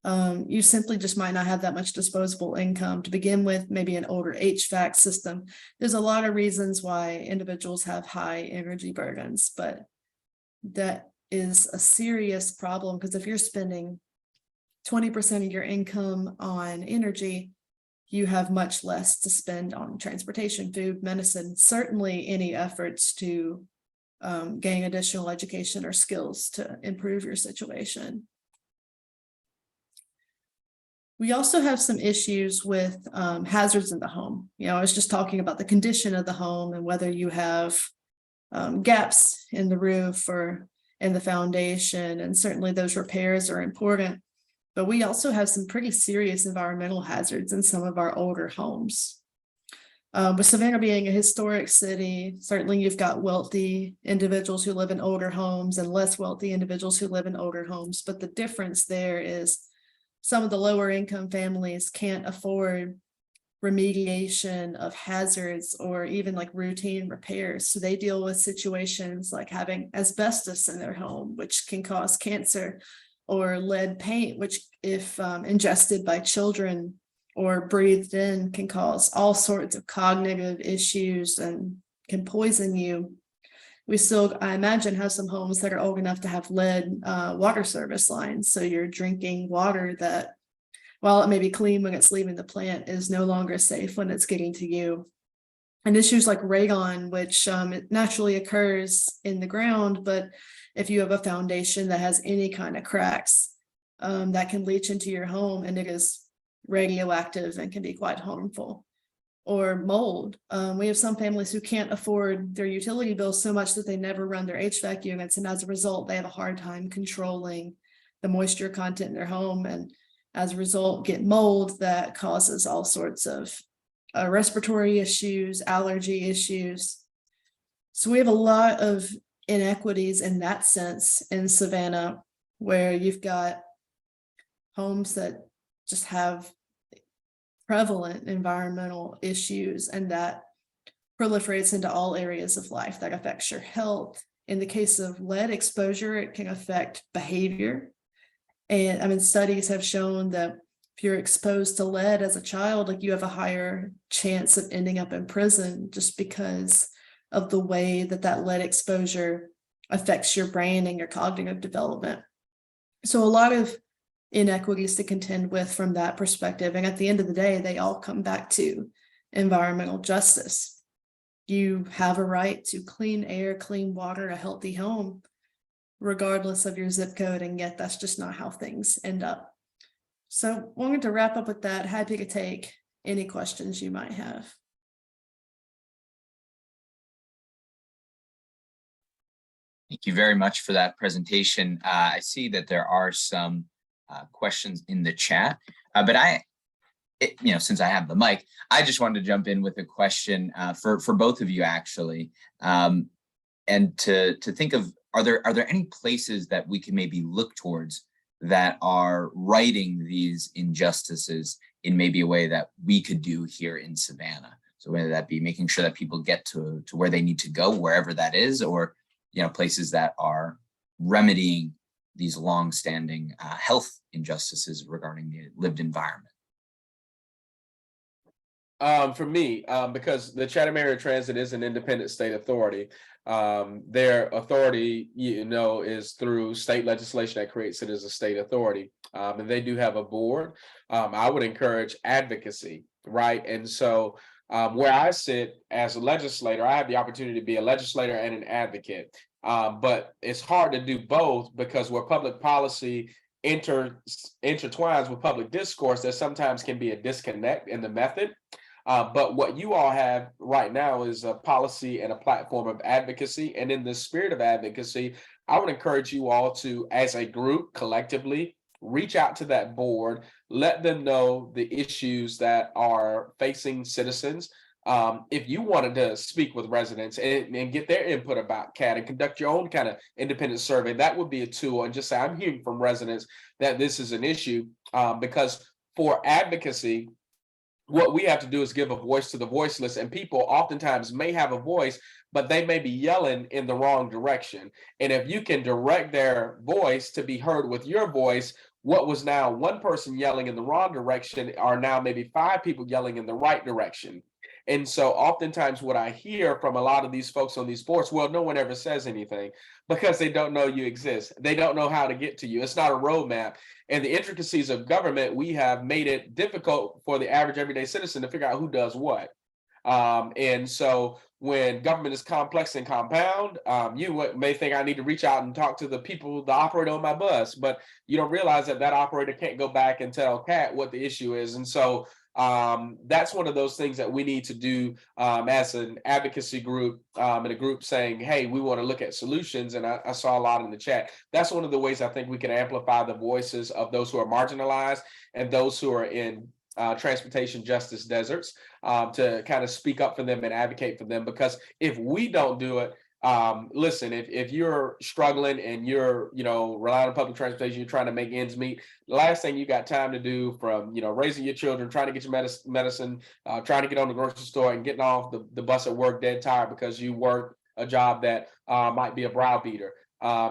You simply just might not have that much disposable income to begin with, maybe an older HVAC system. There's a lot of reasons why individuals have high energy burdens, but that is a serious problem, because if you're spending 20% of your income on energy, you have much less to spend on transportation, food, medicine, certainly any efforts to gain additional education or skills to improve your situation. We also have some issues with hazards in the home. I was just talking about the condition of the home and whether you have gaps in the roof or in the foundation, and certainly those repairs are important. But we also have some pretty serious environmental hazards in some of our older homes. With Savannah being a historic city, certainly you've got wealthy individuals who live in older homes and less wealthy individuals who live in older homes. But the difference there is some of the lower income families can't afford remediation of hazards or even like routine repairs. So they deal with situations like having asbestos in their home, which can cause cancer, or lead paint, which if ingested by children or breathed in can cause all sorts of cognitive issues and can poison you. We still, I imagine, have some homes that are old enough to have lead water service lines. So you're drinking water that, while it may be clean when it's leaving the plant, is no longer safe when it's getting to you. And issues like radon, which it naturally occurs in the ground, but if you have a foundation that has any kind of cracks, that can leach into your home, and it is radioactive and can be quite harmful. Or mold. We have some families who can't afford their utility bills so much that they never run their HVAC units, and as a result, they have a hard time controlling the moisture content in their home, and as a result, get mold that causes all sorts of respiratory issues, allergy issues. So we have a lot of inequities in that sense in Savannah, where you've got homes that just have prevalent environmental issues, and that proliferates into all areas of life that affects your health. In the case of lead exposure, it can affect behavior. And studies have shown that if you're exposed to lead as a child, like, you have a higher chance of ending up in prison, just because of the way that lead exposure affects your brain and your cognitive development. So a lot of inequities to contend with from that perspective. And at the end of the day, they all come back to environmental justice. You have a right to clean air, clean water, a healthy home, regardless of your zip code. And yet that's just not how things end up. So wanted to wrap up with that. Happy to take any questions you might have. Thank you very much for that presentation. I see that there are some questions in the chat, but since I have the mic, I just wanted to jump in with a question for both of you, actually, and to think of, are there any places that we can maybe look towards that are righting these injustices in maybe a way that we could do here in Savannah? So whether that be making sure that people get to where they need to go, wherever that is, or places that are remedying these long-standing health injustices regarding the lived environment. For me, because the Chatham Area Transit is an independent state authority, their authority, is through state legislation that creates it as a state authority. And they do have a board. I would encourage advocacy, right? And so where I sit as a legislator, I have the opportunity to be a legislator and an advocate. But it's hard to do both, because where public policy intertwines with public discourse, there sometimes can be a disconnect in the method. But what you all have right now is a policy and a platform of advocacy. And in the spirit of advocacy, I would encourage you all to, as a group, collectively, reach out to that board, let them know the issues that are facing citizens. If you wanted to speak with residents and get their input about CAT and conduct your own kind of independent survey, that would be a tool. And just say, I'm hearing from residents that this is an issue, because for advocacy, what we have to do is give a voice to the voiceless, and people oftentimes may have a voice, but they may be yelling in the wrong direction. And if you can direct their voice to be heard with your voice, what was now one person yelling in the wrong direction are now maybe 5 people yelling in the right direction. And so oftentimes what I hear from a lot of these folks on these boards, well, no one ever says anything because they don't know you exist. They don't know how to get to you. It's not a roadmap. And the intricacies of government, we have made it difficult for the average everyday citizen to figure out who does what. And so when government is complex and compound, you may think I need to reach out and talk to the people, the operator on my bus, but you don't realize that that operator can't go back and tell CAT what the issue is. And so that's one of those things that we need to do as an advocacy group, and a group saying, hey, we want to look at solutions. And I saw a lot in the chat. That's one of the ways I think we can amplify the voices of those who are marginalized and those who are in transportation justice deserts, to kind of speak up for them and advocate for them. Because if we don't do it, listen, if you're struggling and you're, relying on public transportation, you're trying to make ends meet, the last thing you got time to do from, raising your children, trying to get your medicine, trying to get on the grocery store and getting off the bus at work dead tired because you work a job that might be a browbeater,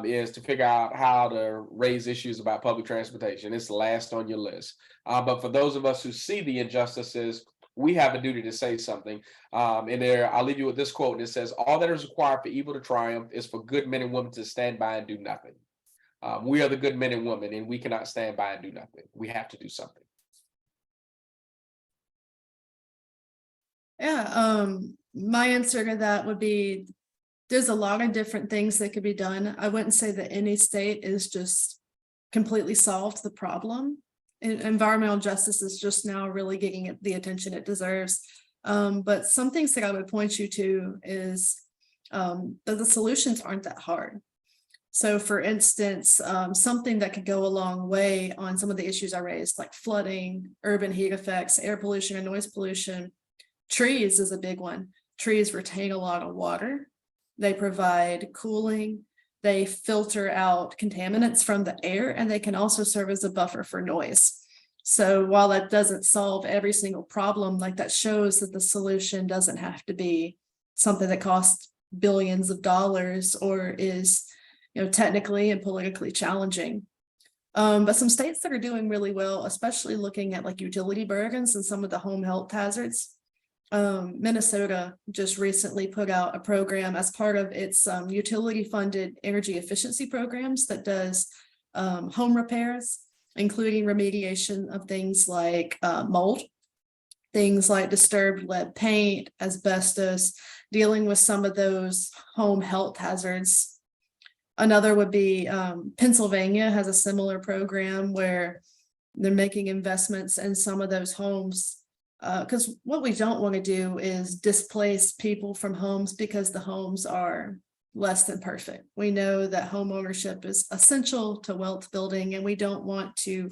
is to figure out how to raise issues about public transportation. It's last on your list. But for those of us who see the injustices, we have a duty to say something. And there, I'll leave you with this quote, and it says, all that is required for evil to triumph is for good men and women to stand by and do nothing. We are the good men and women, and we cannot stand by and do nothing. We have to do something. Yeah, my answer to that would be, there's a lot of different things that could be done. I wouldn't say that any state is just completely solved the problem. Environmental justice is just now really getting the attention it deserves. But some things that I would point you to is that the solutions aren't that hard. So for instance, something that could go a long way on some of the issues I raised, like flooding, urban heat effects, air pollution and noise pollution. Trees is a big one. Trees retain a lot of water. They provide cooling. They filter out contaminants from the air, and they can also serve as a buffer for noise. So while that doesn't solve every single problem, like that shows that the solution doesn't have to be something that costs billions of dollars or is, technically and politically challenging. But some states that are doing really well, especially looking at like utility burdens and some of the home health hazards. Minnesota just recently put out a program as part of its utility funded energy efficiency programs that does home repairs, including remediation of things like mold, things like disturbed lead paint, asbestos, dealing with some of those home health hazards. Another would be Pennsylvania has a similar program where they're making investments in some of those homes. Because what we don't want to do is displace people from homes because the homes are less than perfect. We know that home ownership is essential to wealth building, and we don't want to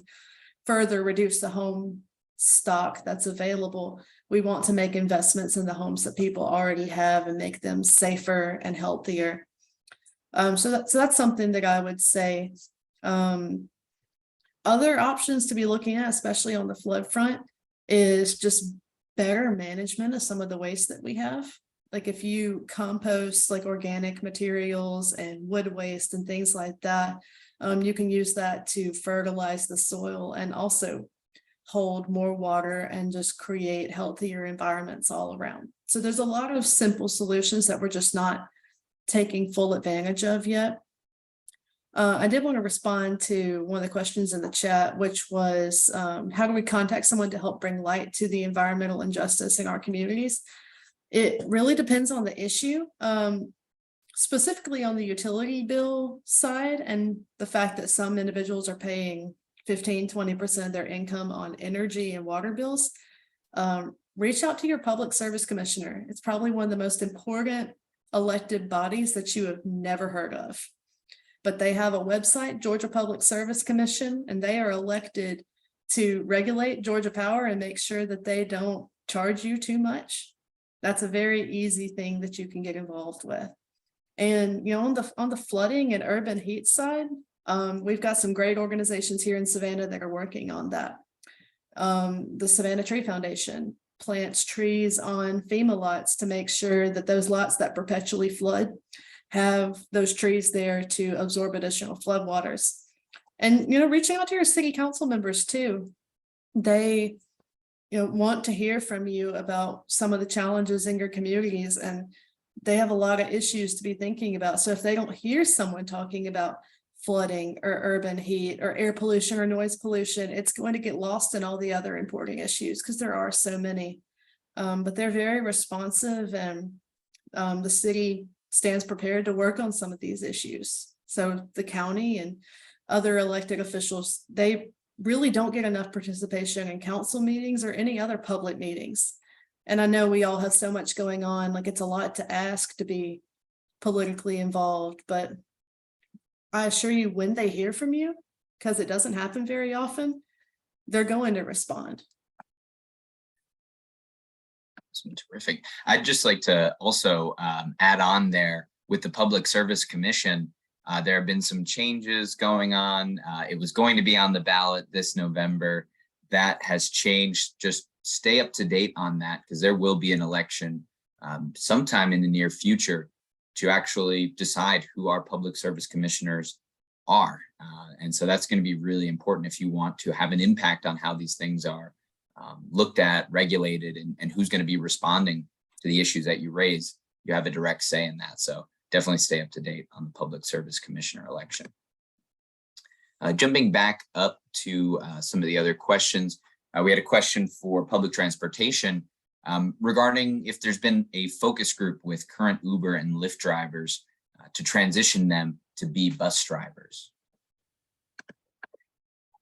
further reduce the home stock that's available. We want to make investments in the homes that people already have and make them safer and healthier. So that's something that I would say. Other options to be looking at, especially on the flood front, is just better management of some of the waste that we have. Like if you compost like organic materials and wood waste and things like that, you can use that to fertilize the soil and also hold more water and just create healthier environments all around. So there's a lot of simple solutions that we're just not taking full advantage of yet. I did want to respond to one of the questions in the chat, which was how do we contact someone to help bring light to the environmental injustice in our communities? It really depends on the issue, specifically on the utility bill side and the fact that some individuals are paying 15-20% of their income on energy and water bills. Reach out to your public service commissioner. It's probably one of the most important elected bodies that you have never heard of. but they have a website, Georgia Public Service Commission, and they are elected to regulate Georgia Power and make sure that they don't charge you too much. That's a very easy thing that you can get involved with. And on the flooding and urban heat side, we've got some great organizations here in Savannah that are working on that. The Savannah Tree Foundation plants trees on FEMA lots to make sure that those lots that perpetually flood have those trees there to absorb additional floodwaters. And reaching out to your city council members too. They want to hear from you about some of the challenges in your communities, and they have a lot of issues to be thinking about. So if they don't hear someone talking about flooding or urban heat or air pollution or noise pollution, it's going to get lost in all the other important issues because there are so many. But they're very responsive, and the city stands prepared to work on some of these issues. So the county and other elected officials, they really don't get enough participation in council meetings or any other public meetings. And I know we all have so much going on, like it's a lot to ask to be politically involved, but I assure you, when they hear from you, because it doesn't happen very often, they're going to respond. Terrific. I'd just like to also add on there with the Public Service Commission. There have been some changes going on. It was going to be on the ballot this November. That has changed. Just stay up to date on that, because there will be an election sometime in the near future to actually decide who our public service commissioners are. And so that's going to be really important if you want to have an impact on how these things are looked at, regulated, and who's going to be responding to the issues that you raise. You have a direct say in that. So definitely stay up to date on the public service commissioner election. Jumping back up to some of the other questions, we had a question for public transportation regarding if there's been a focus group with current Uber and Lyft drivers to transition them to be bus drivers.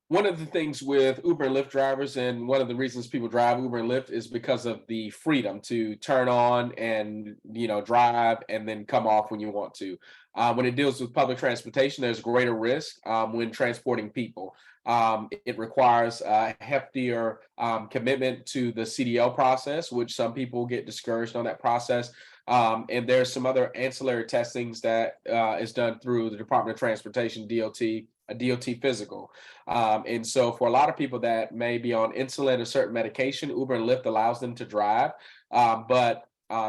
One of the things with Uber and Lyft drivers, and one of the reasons people drive Uber and Lyft, is because of the freedom to turn on and drive and then come off when you want to. When it deals with public transportation, there's greater risk when transporting people. It requires a heftier commitment to the CDL process, which some people get discouraged on that process. And there's some other ancillary testings that is done through the Department of Transportation, DOT, a DOT physical. And so for a lot of people that may be on insulin or certain medication, Uber and Lyft allows them to drive. But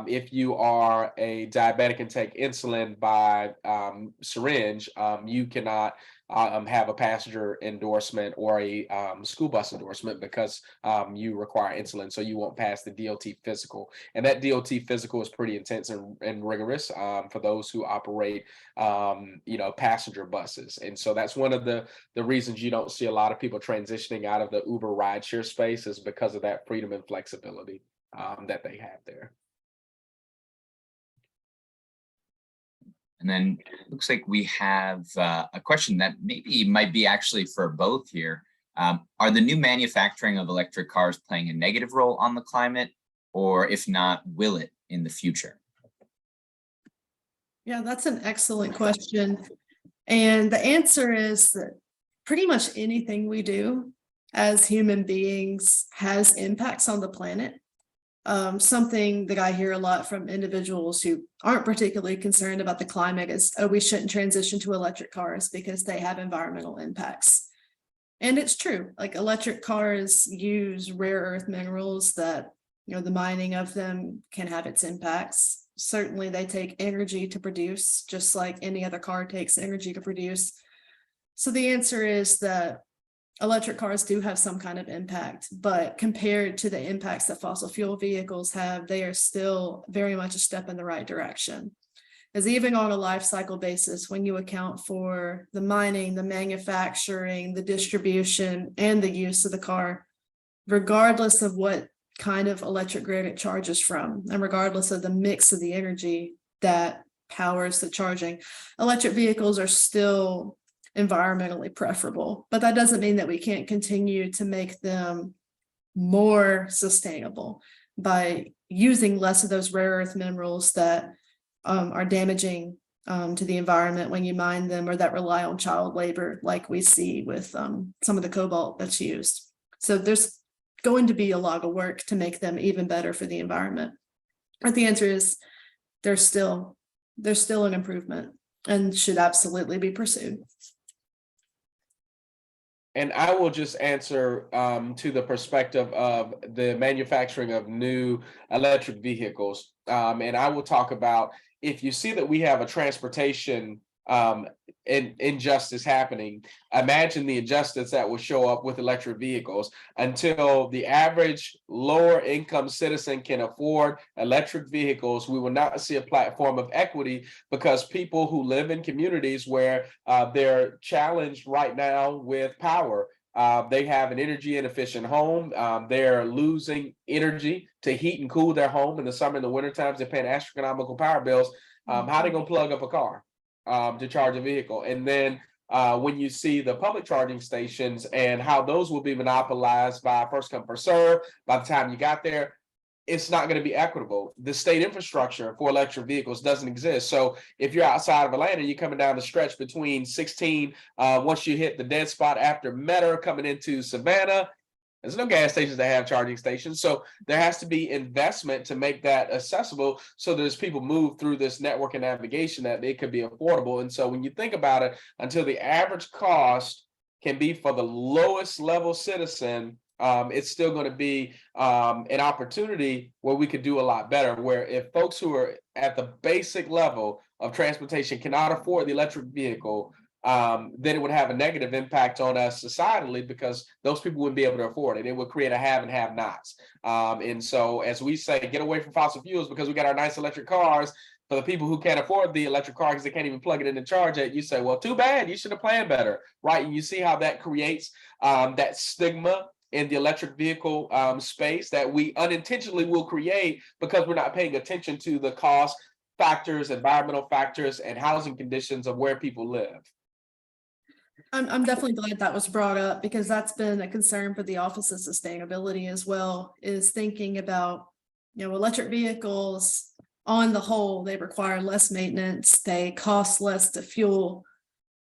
if you are a diabetic and take insulin by syringe, you cannot have a passenger endorsement or a school bus endorsement because you require insulin, so you won't pass the DOT physical. And that DOT physical is pretty intense and rigorous for those who operate passenger buses. And so that's one of the reasons you don't see a lot of people transitioning out of the Uber rideshare space, is because of that freedom and flexibility that they have there. And then it looks like we have a question that maybe might be actually for both here. Are the new manufacturing of electric cars playing a negative role on the climate, or if not, will it in the future? Yeah, that's an excellent question. And the answer is that pretty much anything we do as human beings has impacts on the planet. Something that I hear a lot from individuals who aren't particularly concerned about the climate is, oh, we shouldn't transition to electric cars because they have environmental impacts. And it's true, like electric cars use rare earth minerals that, the mining of them can have its impacts. Certainly they take energy to produce, just like any other car takes energy to produce. So the answer is that electric cars do have some kind of impact, but compared to the impacts that fossil fuel vehicles have, they are still very much a step in the right direction. As even on a life cycle basis, when you account for the mining, the manufacturing, the distribution, and the use of the car, regardless of what kind of electric grid it charges from, and regardless of the mix of the energy that powers the charging, electric vehicles are still environmentally preferable. But that doesn't mean that we can't continue to make them more sustainable by using less of those rare earth minerals that are damaging to the environment when you mine them, or that rely on child labor like we see with some of the cobalt that's used. So there's going to be a lot of work to make them even better for the environment. But the answer is there's still an improvement and should absolutely be pursued. And I will just answer to the perspective of the manufacturing of new electric vehicles. And I will talk about, if you see that we have a transportation injustice happening, imagine the injustice that will show up with electric vehicles. Until the average lower income citizen can afford electric vehicles, we will not see a platform of equity, because people who live in communities where they're challenged right now with power, they have an energy inefficient home, they're losing energy to heat and cool their home in the summer and the winter times, they're paying astronomical power bills. How are they going to plug up a car to charge a vehicle? And then when you see the public charging stations and how those will be monopolized by first come first serve, by the time you got there, it's not going to be equitable. The state infrastructure for electric vehicles doesn't exist. So if you're outside of Atlanta, you're coming down the stretch between 16, once you hit the dead spot after Meta, coming into Savannah, there's no gas stations that have charging stations. So there has to be investment to make that accessible, so that as people move through this network and navigation, that it could be affordable. And so when you think about it, until the average cost can be for the lowest level citizen, it's still going to be an opportunity where we could do a lot better. Where if folks who are at the basic level of transportation cannot afford the electric vehicle, then it would have a negative impact on us societally, because those people wouldn't be able to afford it. It would create a have and have nots. And so as we say, get away from fossil fuels because we got our nice electric cars. For the people who can't afford the electric car because they can't even plug it in and charge it, you say, well, too bad, you should have planned better, right? And you see how that creates that stigma in the electric vehicle space that we unintentionally will create, because we're not paying attention to the cost factors, environmental factors, and housing conditions of where people live. I'm definitely glad that was brought up, because that's been a concern for the Office of Sustainability as well, is thinking about, electric vehicles on the whole, they require less maintenance, they cost less to fuel.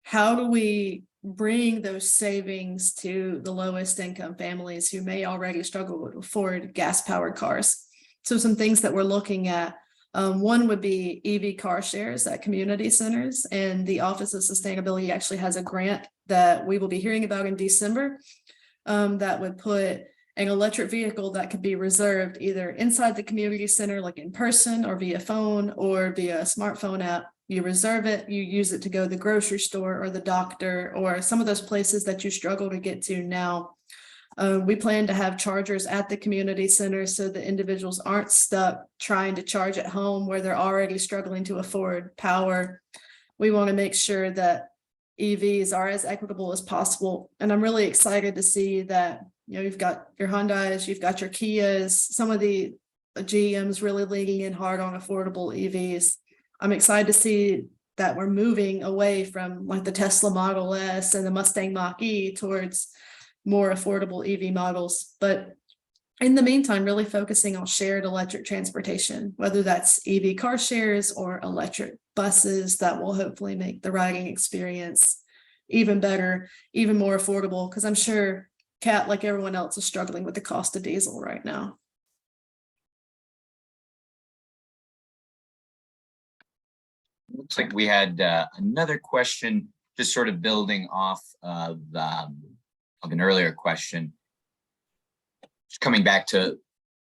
How do we bring those savings to the lowest income families who may already struggle to afford gas powered cars? So some things that we're looking at, one would be EV car shares at community centers, and the Office of Sustainability actually has a grant that we will be hearing about in December that would put an electric vehicle that could be reserved either inside the community center, like in person or via phone or via a smartphone app. You reserve it, you use it to go to the grocery store or the doctor or some of those places that you struggle to get to now. We plan to have chargers at the community center so that individuals aren't stuck trying to charge at home where they're already struggling to afford power. We want to make sure that EVs are as equitable as possible. And I'm really excited to see that, you've got your Hyundais, you've got your Kias, some of the GMs really leaning in hard on affordable EVs. I'm excited to see that we're moving away from like the Tesla Model S and the Mustang Mach-E towards more affordable EV models. But in the meantime, really focusing on shared electric transportation, whether that's EV car shares or electric buses that will hopefully make the riding experience even better, even more affordable, because I'm sure Kat, like everyone else, is struggling with the cost of diesel right now. Looks like we had another question, just sort of building off of an earlier question. Just coming back to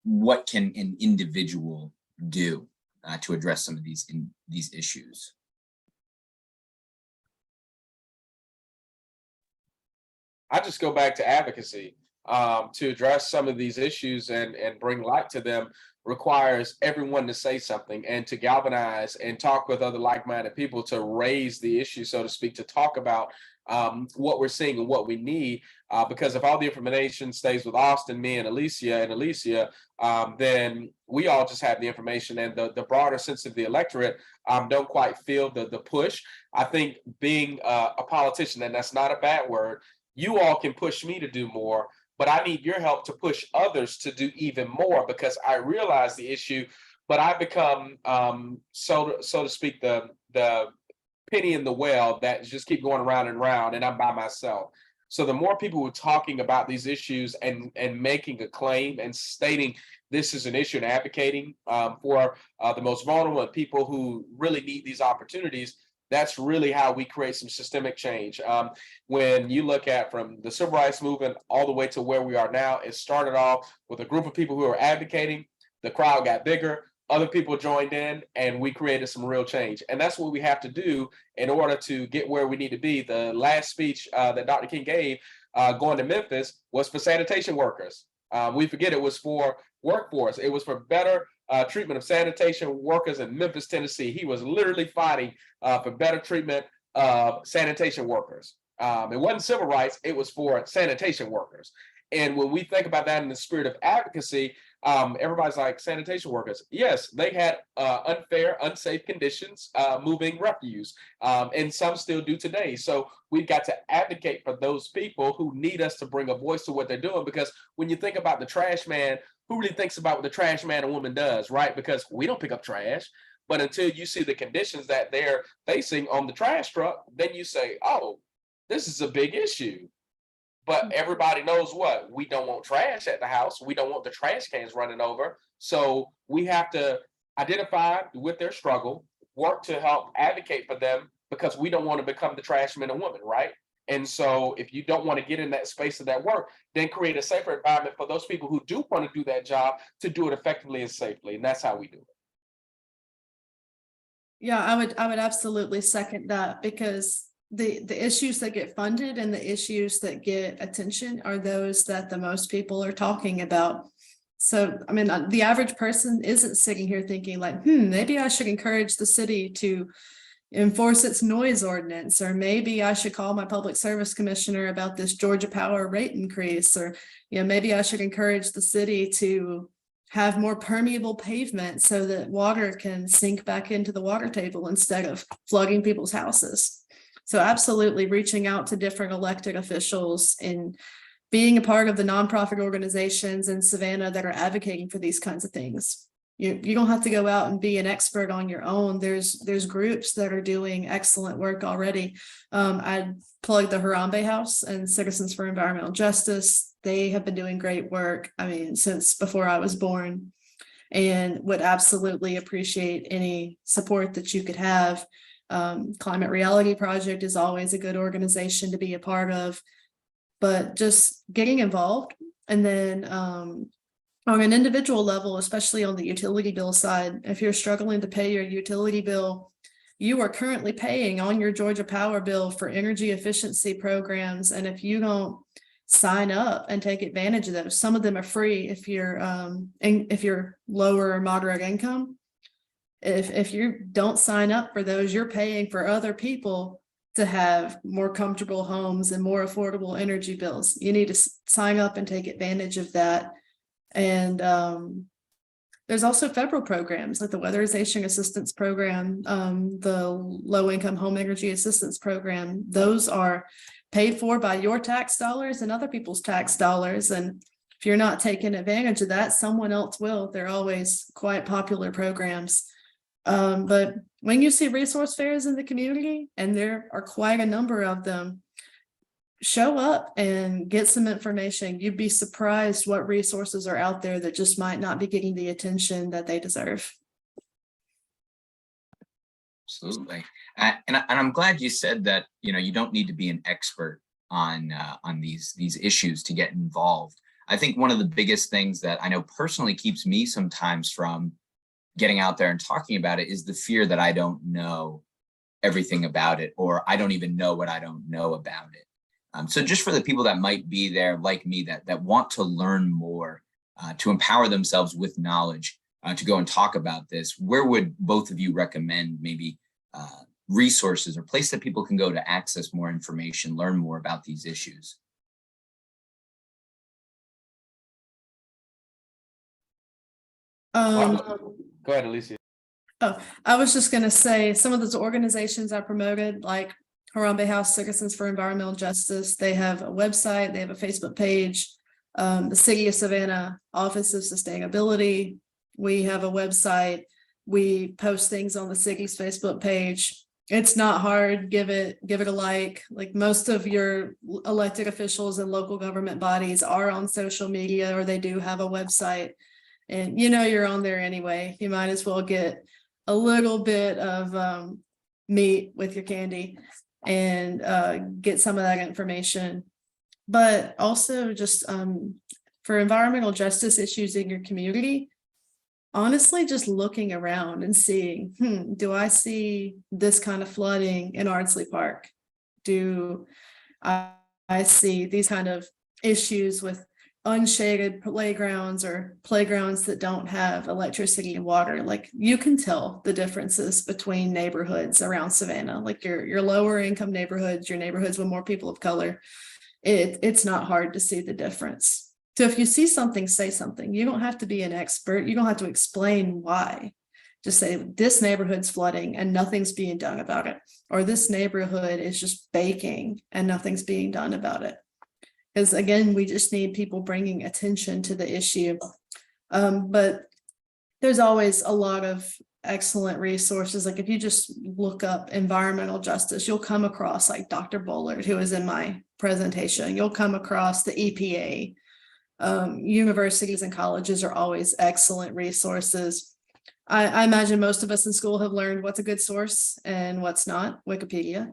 what can an individual do to address some of these issues? I just go back to advocacy. To address some of these issues and bring light to them requires everyone to say something and to galvanize and talk with other like-minded people to raise the issue, so to speak, to talk about what we're seeing and what we need. Because if all the information stays with Austin, me, and Alicia, then we all just have the information, and the broader sense of the electorate don't quite feel the push. I think being a politician, and that's not a bad word, you all can push me to do more, but I need your help to push others to do even more, because I realize the issue, but I become, so to speak, the the penny in the well that just keep going around and around, and I'm by myself. So the more people who are talking about these issues and making a claim and stating this is an issue and advocating for the most vulnerable and people who really need these opportunities, that's really how we create some systemic change. When you look at from the civil rights movement all the way to where we are now, it started off with a group of people who were advocating. The crowd got bigger. Other people joined in, and we created some real change. And that's what we have to do in order to get where we need to be. The last speech that Dr. King gave going to Memphis was for sanitation workers. We forget it was for workforce. It was for better treatment of sanitation workers in Memphis, Tennessee. He was literally fighting for better treatment of sanitation workers. It wasn't civil rights, it was for sanitation workers. And when we think about that in the spirit of advocacy, everybody's like, sanitation workers. Yes, they had unfair, unsafe conditions moving refuse, and some still do today. So we've got to advocate for those people who need us to bring a voice to what they're doing. Because when you think about the trash man, who really thinks about what the trash man or woman does, right? Because we don't pick up trash. But until you see the conditions that they're facing on the trash truck, then you say, oh, this is a big issue. But everybody knows what? We don't want trash at the house. We don't want the trash cans running over. So we have to identify with their struggle, work to help advocate for them, because we don't want to become the trash man and woman, right? And so if you don't want to get in that space of that work, then create a safer environment for those people who do want to do that job to do it effectively and safely. And that's how we do it. Yeah, I would absolutely second that, because the issues that get funded and the issues that get attention are those that the most people are talking about. So, I mean, the average person isn't sitting here thinking like, maybe I should encourage the city to enforce its noise ordinance, or maybe I should call my public service commissioner about this Georgia Power rate increase, or, maybe I should encourage the city to have more permeable pavement so that water can sink back into the water table instead of flooding people's houses. So absolutely reaching out to different elected officials and being a part of the nonprofit organizations in Savannah that are advocating for these kinds of things. You don't have to go out and be an expert on your own. There's groups that are doing excellent work already. I'd plug the Harambe House and Citizens for Environmental Justice. They have been doing great work, I mean, since before I was born, and would absolutely appreciate any support that you could have. Climate Reality Project is always a good organization to be a part of, but just getting involved. And then on an individual level, especially on the utility bill side, if you're struggling to pay your utility bill, you are currently paying on your Georgia Power bill for energy efficiency programs. And if you don't sign up and take advantage of those, some of them are free if you're lower or moderate income. If you don't sign up for those, you're paying for other people to have more comfortable homes and more affordable energy bills. You need to sign up and take advantage of that. And there's also federal programs like the Weatherization Assistance Program, the Low Income Home Energy Assistance Program. Those are paid for by your tax dollars and other people's tax dollars. And if you're not taking advantage of that, someone else will. They're always quite popular programs. But when you see resource fairs in the community, and there are quite a number of them, show up and get some information. You'd be surprised what resources are out there that just might not be getting the attention that they deserve. Absolutely. And I'm glad you said that, you don't need to be an expert on these issues to get involved. I think one of the biggest things that I know personally keeps me sometimes from getting out there and talking about it is the fear that I don't know everything about it, or I don't even know what I don't know about it. So just for the people that might be there like me that want to learn more, to empower themselves with knowledge, to go and talk about this, where would both of you recommend maybe resources or place that people can go to access more information, learn more about these issues? Go ahead, Alicia. Oh, I was just going to say some of those organizations I promoted, like Harambe House Citizens for Environmental Justice, they have a website, they have a Facebook page. The City of Savannah Office of Sustainability, we have a website. We post things on the city's Facebook page. It's not hard. Give it a like. Like most of your elected officials and local government bodies are on social media, or they do have a website, and you're on there anyway. You might as well get a little bit of meat with your candy and get some of that information. But also just for environmental justice issues in your community, honestly, just looking around and seeing, do I see this kind of flooding in Ardsley Park? Do I see these kind of issues with unshaded playgrounds or playgrounds that don't have electricity and water? Like, you can tell the differences between neighborhoods around Savannah, like your lower income neighborhoods, your neighborhoods with more people of color. It's not hard to see the difference. So if you see something, say something. You don't have to be an expert. You don't have to explain why. Just say, this neighborhood's flooding and nothing's being done about it. Or this neighborhood is just baking and nothing's being done about it. Because again, we just need people bringing attention to the issue. But there's always a lot of excellent resources. Like if you just look up environmental justice, you'll come across like Dr. Bullard, who was in my presentation. You'll come across the EPA. Universities and colleges are always excellent resources. I imagine most of us in school have learned what's a good source and what's not. Wikipedia.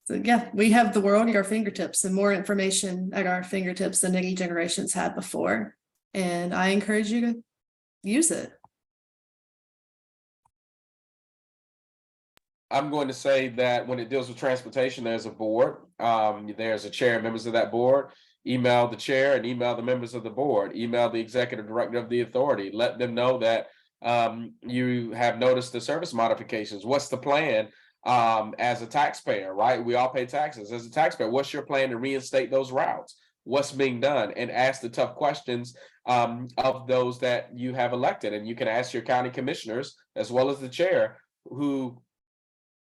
So yeah, we have the world at our fingertips and more information at our fingertips than any generations had before. And I encourage you to use it. I'm going to say that when it deals with transportation, there's a board. There's a chair and members of that board. Email the chair and email the members of the board. Email the executive director of the authority. Let them know that you have noticed the service modifications. What's the plan as a taxpayer, right? We all pay taxes. As a taxpayer, what's your plan to reinstate those routes? What's being done? And ask the tough questions of those that you have elected. And you can ask your county commissioners as well as the chair, who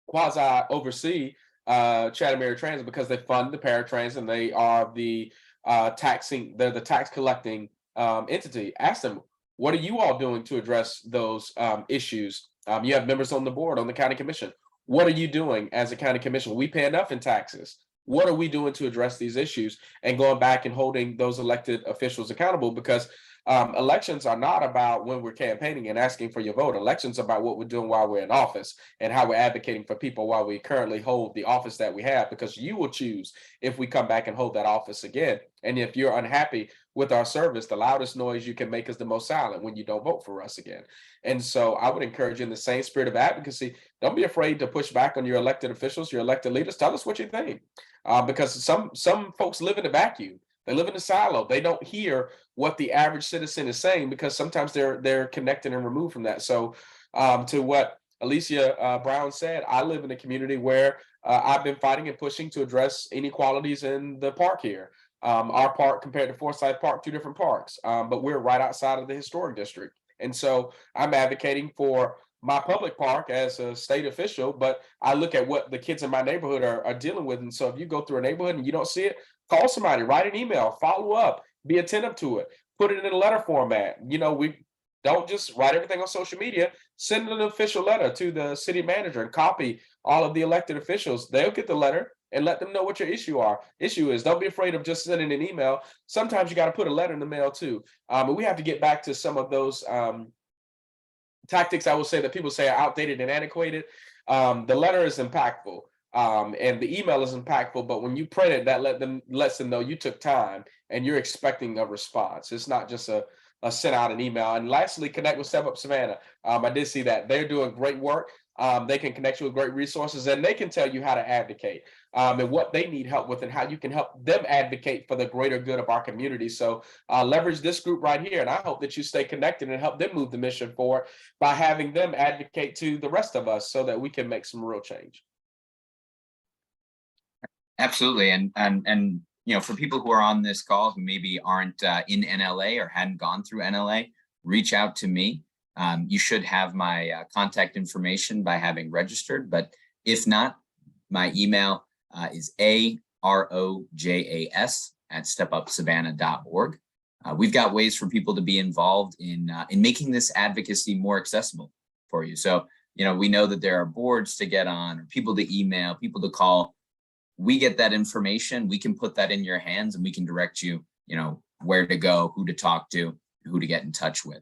quasi oversee Chatham Area Transit, because they fund the paratransit and they are the they're the tax collecting entity. Ask them, what are you all doing to address those issues? You have members on the board, on the county commission. What are you doing as a county commission? We pay enough in taxes. What are we doing to address these issues? And going back and holding those elected officials accountable, because elections are not about when we're campaigning and asking for your vote. Elections are about what we're doing while we're in office and how we're advocating for people while we currently hold the office that we have, because you will choose if we come back and hold that office again. And if you're unhappy with our service, the loudest noise you can make is the most silent when you don't vote for us again. And so I would encourage you, in the same spirit of advocacy, don't be afraid to push back on your elected officials, your elected leaders. Tell us what you think, because some folks live in a vacuum. They live in a silo. They don't hear what the average citizen is saying, because sometimes they're connected and removed from that. So to what Alicia Brown said, I live in a community where I've been fighting and pushing to address inequalities in the park here. Our park compared to Forsyth Park, two different parks, but we're right outside of the historic district. And so I'm advocating for my public park as a state official, but I look at what the kids in my neighborhood are dealing with. And so if you go through a neighborhood and you don't see it, call somebody, write an email, follow up, be attentive to it, put it in a letter format. We don't just write everything on social media. Send an official letter to the city manager and copy all of the elected officials. They'll get the letter and let them know what your issue is. Don't be afraid of just sending an email. Sometimes you got to put a letter in the mail too. But we have to get back to some of those tactics, I will say, that people say are outdated and antiquated. The letter is impactful. And the email is impactful, but when you print it, that lets them know you took time and you're expecting a response. It's not just a send out an email. And lastly, connect with Step Up Savannah. I did see that they're doing great work. They can connect you with great resources, and they can tell you how to advocate and what they need help with, and how you can help them advocate for the greater good of our community. So leverage this group right here, and I hope that you stay connected and help them move the mission forward by having them advocate to the rest of us so that we can make some real change. Absolutely. And for people who are on this call who maybe aren't in NLA or hadn't gone through NLA, reach out to me. You should have my contact information by having registered, but if not, my email is arojas@stepupsavannah.org. We've got ways for people to be involved in making this advocacy more accessible for you. So we know that there are boards to get on, or people to email, people to call. We get that information, we can put that in your hands, and we can direct you, where to go, who to talk to, who to get in touch with.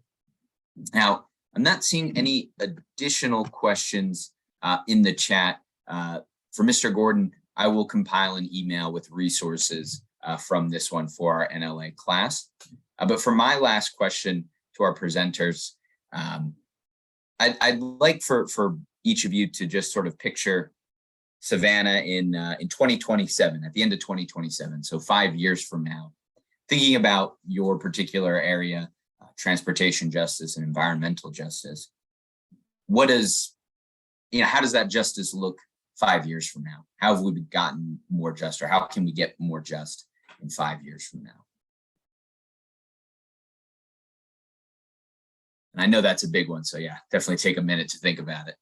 Now, I'm not seeing any additional questions in the chat. For Mr. Gordon, I will compile an email with resources from this one for our NLA class. But for my last question to our presenters, I'd like for each of you to just sort of picture Savannah in 2027, at the end of 2027, so 5 years from now, thinking about your particular area, transportation justice and environmental justice. How does that justice look 5 years from now? How have we gotten more just, or how can we get more just in 5 years from now? And I know that's a big one, so yeah, definitely take a minute to think about it.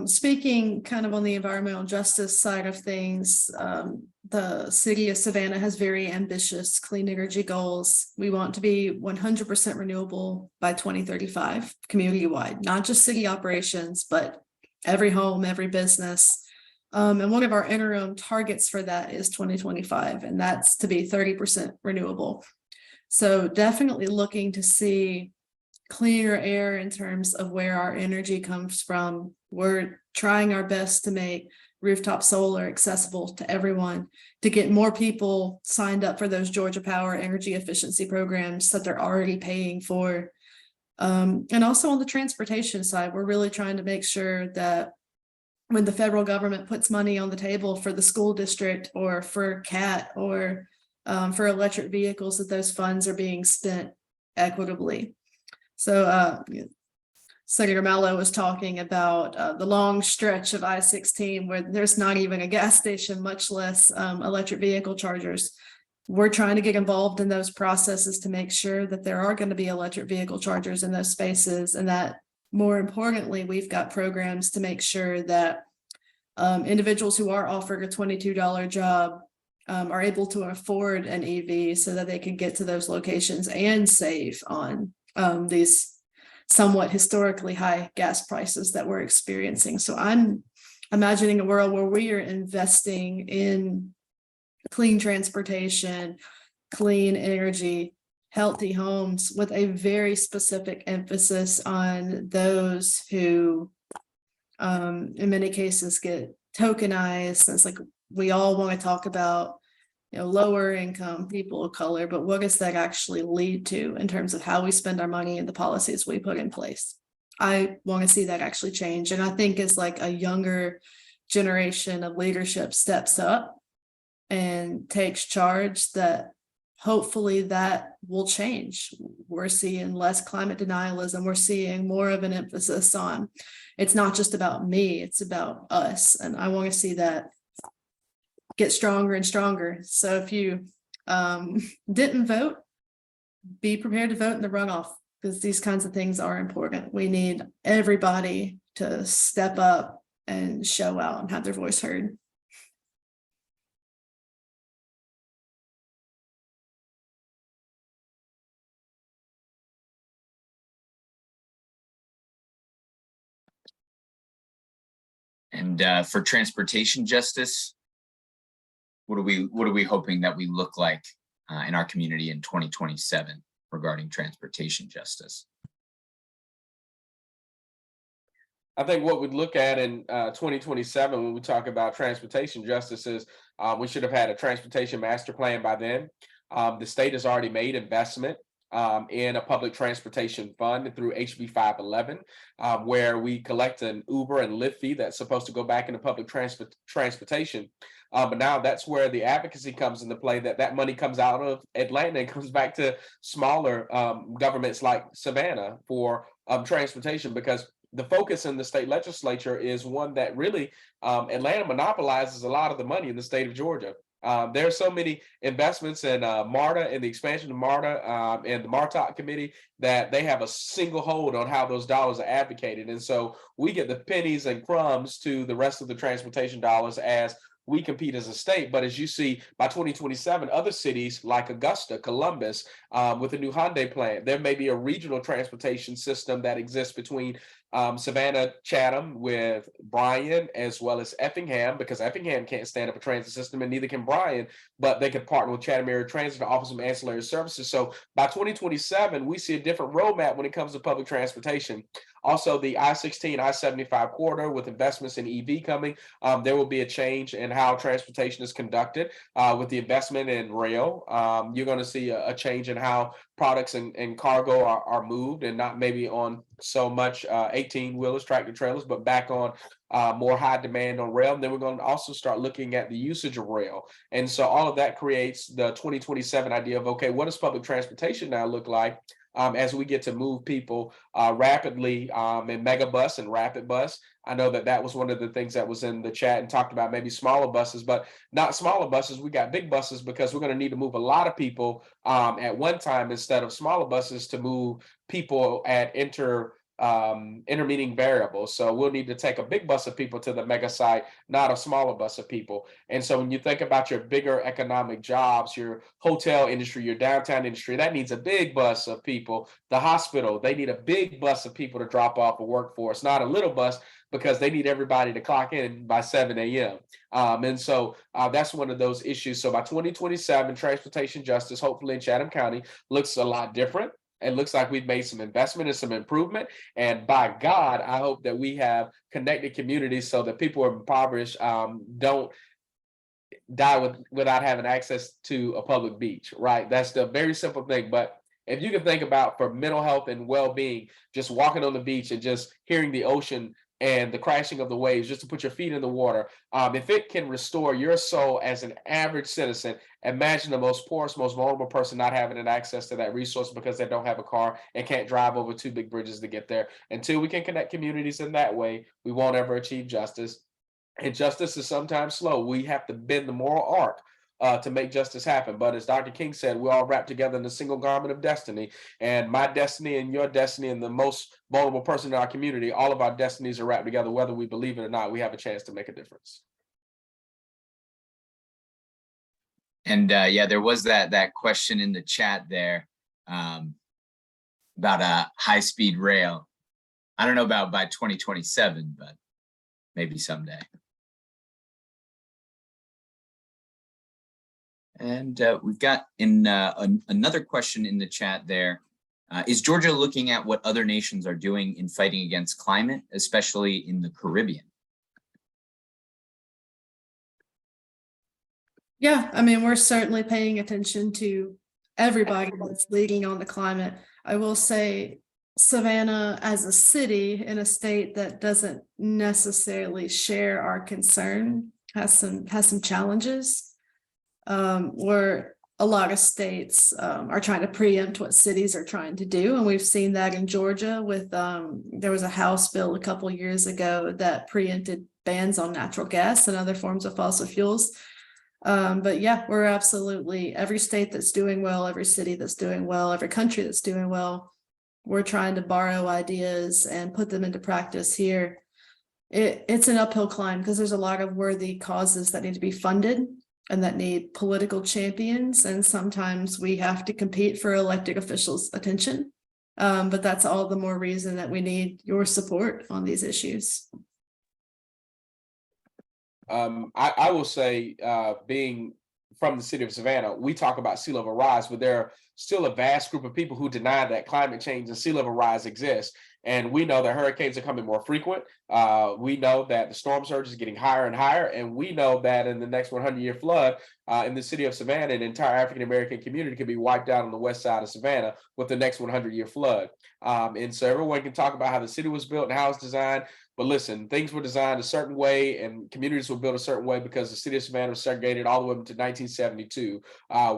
Speaking kind of on the environmental justice side of things, the city of Savannah has very ambitious clean energy goals. We want to be 100% renewable by 2035, community-wide, not just city operations, but every home, every business. And one of our interim targets for that is 2025, and that's to be 30% renewable. So definitely looking to see cleaner air in terms of where our energy comes from. We're trying our best to make rooftop solar accessible to everyone, to get more people signed up for those Georgia Power energy efficiency programs that they're already paying for. And also on the transportation side, we're really trying to make sure that when the federal government puts money on the table for the school district or for CAT or for electric vehicles, that those funds are being spent equitably. So Senator Mello was talking about the long stretch of I-16 where there's not even a gas station, much less electric vehicle chargers. We're trying to get involved in those processes to make sure that there are going to be electric vehicle chargers in those spaces, and that more importantly, we've got programs to make sure that individuals who are offered a $22 job are able to afford an EV so that they can get to those locations and save on these somewhat historically high gas prices that we're experiencing. So I'm imagining a world where we are investing in clean transportation, clean energy, healthy homes, with a very specific emphasis on those who in many cases get tokenized. It's like we all want to talk about lower income people of color, but what does that actually lead to in terms of how we spend our money and the policies we put in place? I want to see that actually change. And I think as like a younger generation of leadership steps up and takes charge, that hopefully that will change. We're seeing less climate denialism. We're seeing more of an emphasis on, it's not just about me, it's about us. And I want to see that get stronger and stronger. So if you didn't vote, be prepared to vote in the runoff, because these kinds of things are important. We need everybody to step up and show out and have their voice heard. And for transportation justice, what are we hoping that we look like in our community in 2027 regarding transportation justice? I think what we'd look at in 2027 when we talk about transportation justice is we should have had a transportation master plan by then. The state has already made investment in a public transportation fund through HB 511, where we collect an Uber and Lyft fee that's supposed to go back into public transportation. But now that's where the advocacy comes into play, that money comes out of Atlanta and comes back to smaller governments like Savannah for transportation, because the focus in the state legislature is one that really Atlanta monopolizes a lot of the money in the state of Georgia. There are so many investments in MARTA and the expansion of MARTA and the MARTOC committee that they have a single hold on how those dollars are advocated. And so we get the pennies and crumbs to the rest of the transportation dollars as we compete as a state. But as you see, by 2027, other cities like Augusta, Columbus, with the new Hyundai plant, there may be a regional transportation system that exists between Savannah, Chatham with Bryan, as well as Effingham, because Effingham can't stand up a transit system and neither can Bryan, but they could partner with Chatham Area Transit to offer some ancillary services. So by 2027, we see a different roadmap when it comes to public transportation. Also, the I-16, I-75 corridor with investments in EV coming, there will be a change in how transportation is conducted with the investment in rail. You're going to see a change in how products and cargo are moved, and not maybe on so much 18-wheelers, tractor trailers, but back on more high demand on rail. And then we're going to also start looking at the usage of rail. And so all of that creates the 2027 idea of, okay, what does public transportation now look like as we get to move people rapidly in Megabus and Rapid Bus? I know that was one of the things that was in the chat and talked about maybe smaller buses, but not smaller buses. We got big buses because we're going to need to move a lot of people at one time instead of smaller buses to move people at intermeeting variables. So we'll need to take a big bus of people to the mega site, not a smaller bus of people. And so when you think about your bigger economic jobs, your hotel industry, your downtown industry, that needs a big bus of people. The hospital, they need a big bus of people to drop off a workforce, not a little bus, because they need everybody to clock in by 7 a.m. And so that's one of those issues. So by 2027, transportation justice, hopefully in Chatham County, looks a lot different. It looks like we've made some investment and some improvement. And by God, I hope that we have connected communities so that people who are impoverished don't die without having access to a public beach, right? That's the very simple thing. But if you can think about for mental health and well-being, just walking on the beach and just hearing the ocean and the crashing of the waves, just to put your feet in the water, if it can restore your soul as an average citizen, imagine the most poorest, most vulnerable person not having an access to that resource because they don't have a car and can't drive over 2 big bridges to get there. Until we can connect communities in that way, we won't ever achieve justice. And justice is sometimes slow. We have to bend the moral arc to make justice happen. But as Dr. King said, we're all wrapped together in a single garment of destiny. And my destiny and your destiny and the most vulnerable person in our community, all of our destinies are wrapped together. Whether we believe it or not, we have a chance to make a difference. And yeah, there was that question in the chat there about a high-speed rail. I don't know about by 2027, but maybe someday. And we've got another question in the chat there. Is Georgia looking at what other nations are doing in fighting against climate, especially in the Caribbean? Yeah, I mean, we're certainly paying attention to everybody that's leading on the climate. I will say Savannah as a city in a state that doesn't necessarily share our concern has some challenges. Where a lot of states are trying to preempt what cities are trying to do. And we've seen that in Georgia with, there was a House bill a couple of years ago that preempted bans on natural gas and other forms of fossil fuels. But yeah, we're absolutely, every state that's doing well, every city that's doing well, every country that's doing well, we're trying to borrow ideas and put them into practice here. It's an uphill climb because there's a lot of worthy causes that need to be funded and that need political champions. And sometimes we have to compete for elected officials' attention. But that's all the more reason that we need your support on these issues. I will say, being from the city of Savannah, we talk about sea level rise, but there are still a vast group of people who deny that climate change and sea level rise exists. And we know that hurricanes are coming more frequent. We know that the storm surge is getting higher and higher. And we know that in the next 100-year flood in the city of Savannah, an entire African-American community could be wiped out on the west side of Savannah with the next 100-year flood. And so everyone can talk about how the city was built and how it's designed. But listen, things were designed a certain way and communities were built a certain way because the city of Savannah was segregated all the way up to 1972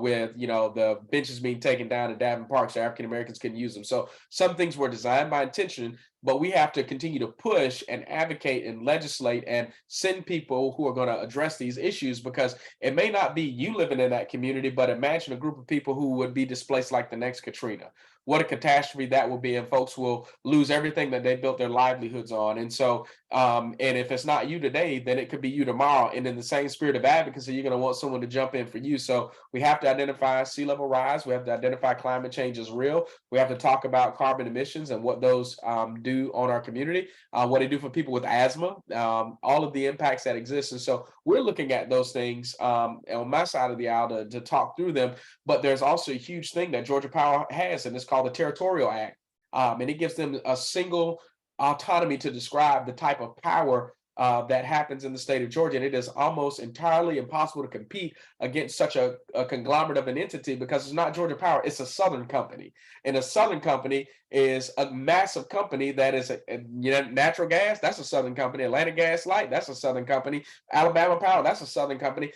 with, the benches being taken down in Davin Park so African Americans couldn't use them. So some things were designed by intention, but we have to continue to push and advocate and legislate and send people who are going to address these issues, because it may not be you living in that community, but imagine a group of people who would be displaced like the next Katrina. What a catastrophe that will be, and folks will lose everything that they built their livelihoods on. And so, and if it's not you today, then it could be you tomorrow. And in the same spirit of advocacy, you're going to want someone to jump in for you. So we have to identify sea level rise. We have to identify climate change is real. We have to talk about carbon emissions and what those do on our community, what they do for people with asthma, all of the impacts that exist. And so we're looking at those things on my side of the aisle to talk through them. But there's also a huge thing that Georgia Power has, and it's called the Territorial Act. And it gives them a single autonomy to describe the type of power that happens in the state of Georgia. And it is almost entirely impossible to compete against such a conglomerate of an entity, because it's not Georgia Power, it's a Southern company. And a Southern company is a massive company that is natural gas, that's a Southern company. Atlanta Gas Light, that's a Southern company. Alabama Power, that's a Southern company.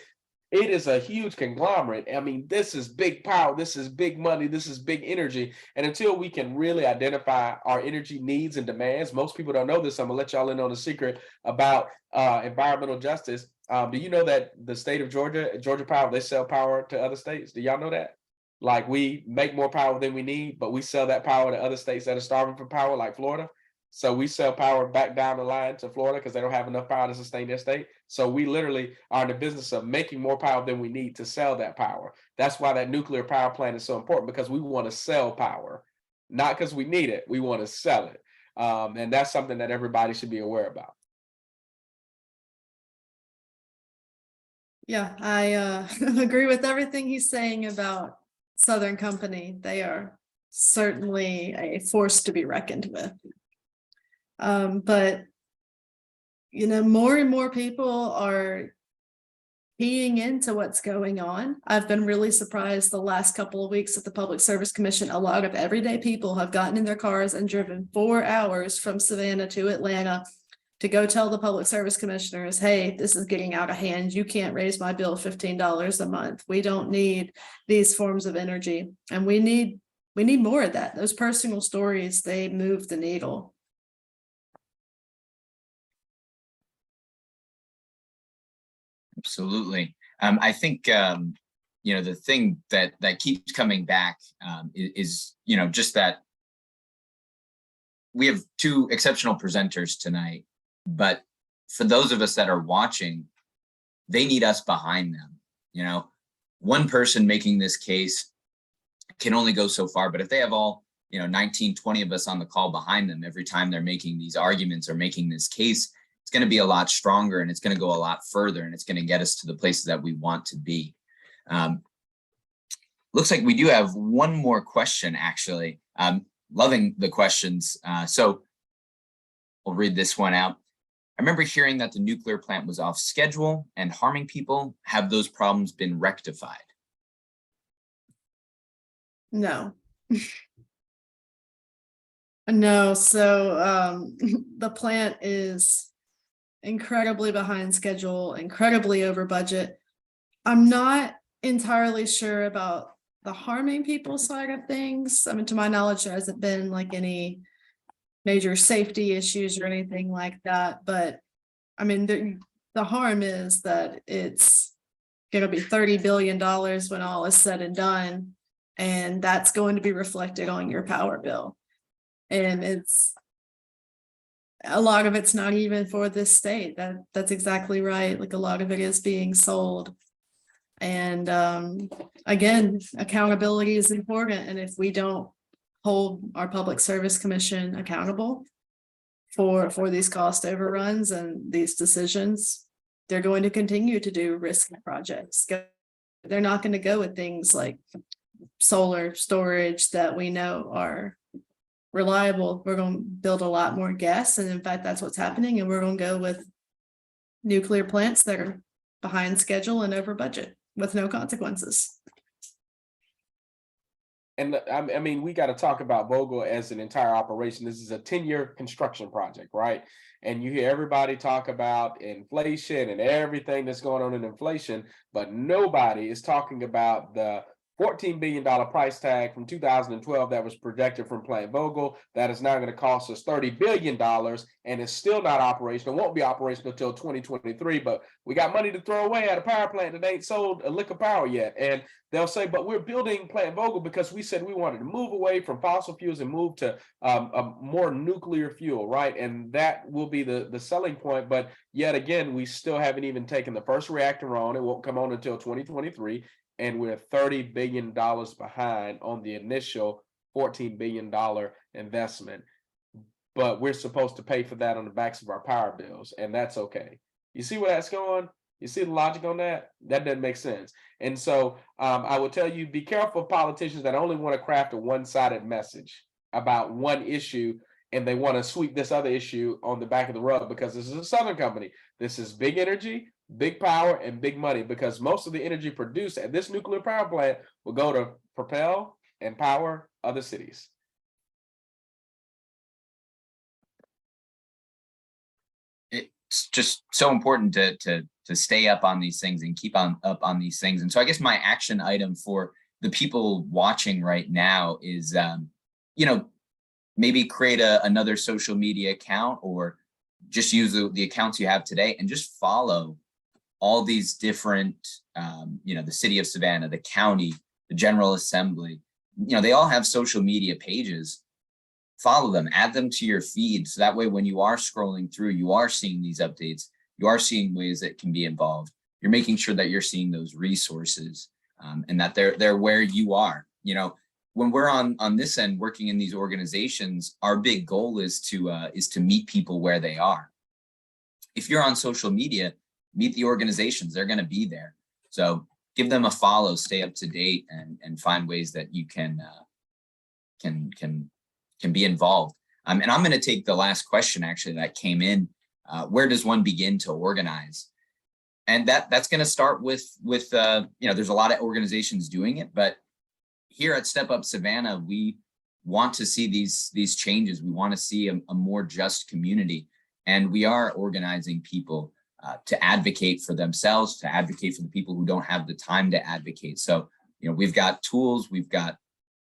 It is a huge conglomerate. I mean, this is big power, this is big money, this is big energy. And until we can really identify our energy needs and demands, most people don't know this. I'm gonna let y'all in on a secret about environmental justice. Do you know that the state of Georgia Power, they sell power to other states? Do y'all know that? Like, we make more power than we need, but we sell that power to other states that are starving for power, like Florida. So we sell power back down the line to Florida because they don't have enough power to sustain their state. So we literally are in the business of making more power than we need to sell that power. That's why that nuclear power plant is so important, because we want to sell power, not because we need it. We want to sell it. And that's something that everybody should be aware about. Yeah, I agree with everything he's saying about Southern Company. They are certainly a force to be reckoned with. But, more and more people are keying into what's going on. I've been really surprised the last couple of weeks at the Public Service Commission. A lot of everyday people have gotten in their cars and driven 4 hours from Savannah to Atlanta to go tell the public service commissioners, hey, this is getting out of hand. You can't raise my bill $15 a month. We don't need these forms of energy. And we need more of that. Those personal stories, they move the needle. Absolutely. I think, the thing that keeps coming back is, just that we have 2 exceptional presenters tonight, but for those of us that are watching, they need us behind them. One person making this case can only go so far, but if they have all, 19, 20 of us on the call behind them every time they're making these arguments or making this case, it's going to be a lot stronger, and it's going to go a lot further, and it's going to get us to the places that we want to be. Looks like we do have one more question, actually. Loving the questions. So we'll read this one out. I remember hearing that the nuclear plant was off schedule and harming people. Have those problems been rectified? No. No, so the plant is incredibly behind schedule, incredibly over budget. I'm not entirely sure about the harming people side of things. I mean, to my knowledge, there hasn't been like any major safety issues or anything like that. But I mean, the harm is that it's going to be $30 billion when all is said and done. And that's going to be reflected on your power bill. And a lot of it's not even for this state. That's exactly right. Like, a lot of it is being sold. And again, accountability is important. And if we don't hold our Public Service Commission accountable for these cost overruns and these decisions, they're going to continue to do risky projects. They're not going to go with things like solar storage that we know are reliable. We're going to build a lot more gas, and in fact, that's what's happening. And we're going to go with nuclear plants that are behind schedule and over budget with no consequences. And I mean, we got to talk about Vogtle as an entire operation. This is a 10-year construction project, right? And you hear everybody talk about inflation and everything that's going on in inflation, but nobody is talking about the $14 billion price tag from 2012 that was projected from Plant Vogtle. That is now going to cost us $30 billion, and it's still not operational. Won't be operational until 2023, but we got money to throw away at a power plant that ain't sold a lick of power yet. And they'll say, but we're building Plant Vogtle because we said we wanted to move away from fossil fuels and move to a more nuclear fuel, right? And that will be the selling point. But yet again, we still haven't even taken the first reactor on. It won't come on until 2023. And we're $30 billion behind on the initial $14 billion investment. But we're supposed to pay for that on the backs of our power bills, and that's okay. You see where that's going? You see the logic on that? That doesn't make sense. And so I will tell you, be careful of politicians that only want to craft a one-sided message about one issue, and they want to sweep this other issue on the back of the rug because this is a Southern company. This is big energy, big power, and big money, because most of the energy produced at this nuclear power plant will go to propel and power other cities. It's just so important to stay up on these things and keep up on these things. And so I guess my action item for the people watching right now is, maybe create another social media account, or just use the accounts you have today and just follow all these different, the city of Savannah, the county, the General Assembly, they all have social media pages. Follow them, add them to your feed. So that way, when you are scrolling through, you are seeing these updates, you are seeing ways that can be involved. You're making sure that you're seeing those resources and that they're where you are. When we're on this end working in these organizations, our big goal is to meet people where they are. If you're on social media, meet the organizations, they're going to be there. So give them a follow, stay up to date, and find ways that you can be involved. And I'm going to take the last question actually that came in. Where does one begin to organize? And that's going to start with there's a lot of organizations doing it, but here at Step Up Savannah, we want to see these changes. We want to see a more just community, and we are organizing people to advocate for themselves, to advocate for the people who don't have the time to advocate. So, we've got tools, we've got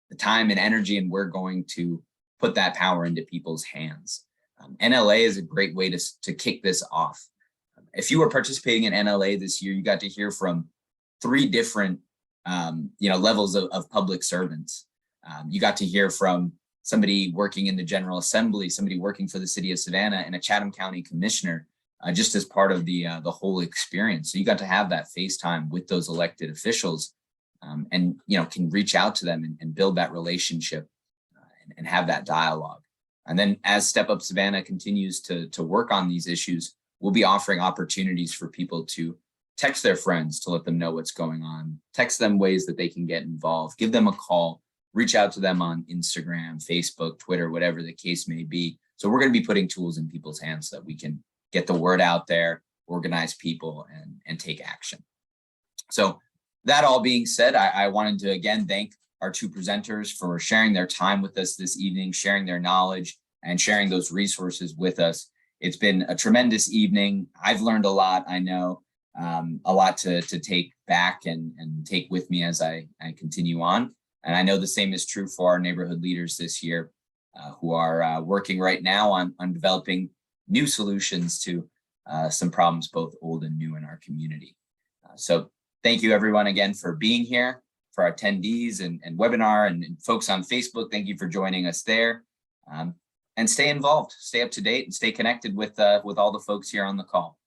the time and energy, and we're going to put that power into people's hands. NLA is a great way to kick this off. If you were participating in NLA this year, you got to hear from 3 different levels of public servants. You got to hear from somebody working in the General Assembly, somebody working for the city of Savannah, and a Chatham County commissioner, just as part of the whole experience. So you got to have that FaceTime with those elected officials, and can reach out to them and build that relationship and have that dialogue. And then as Step Up Savannah continues to work on these issues, we'll be offering opportunities for people to text their friends to let them know what's going on, text them ways that they can get involved, give them a call, reach out to them on Instagram, Facebook, Twitter, whatever the case may be. So we're going to be putting tools in people's hands so that we can get the word out there, organize people, and take action. So that all being said, I wanted to again thank our 2 presenters for sharing their time with us this evening, sharing their knowledge, and sharing those resources with us. It's been a tremendous evening. I've learned a lot, I know. A lot to take back and take with me as I continue on. And I know the same is true for our neighborhood leaders this year, who are working right now on developing new solutions to some problems, both old and new in our community. So thank you everyone again for being here, for our attendees and webinar, and folks on Facebook. Thank you for joining us there. And stay involved, stay up to date, and stay connected with all the folks here on the call.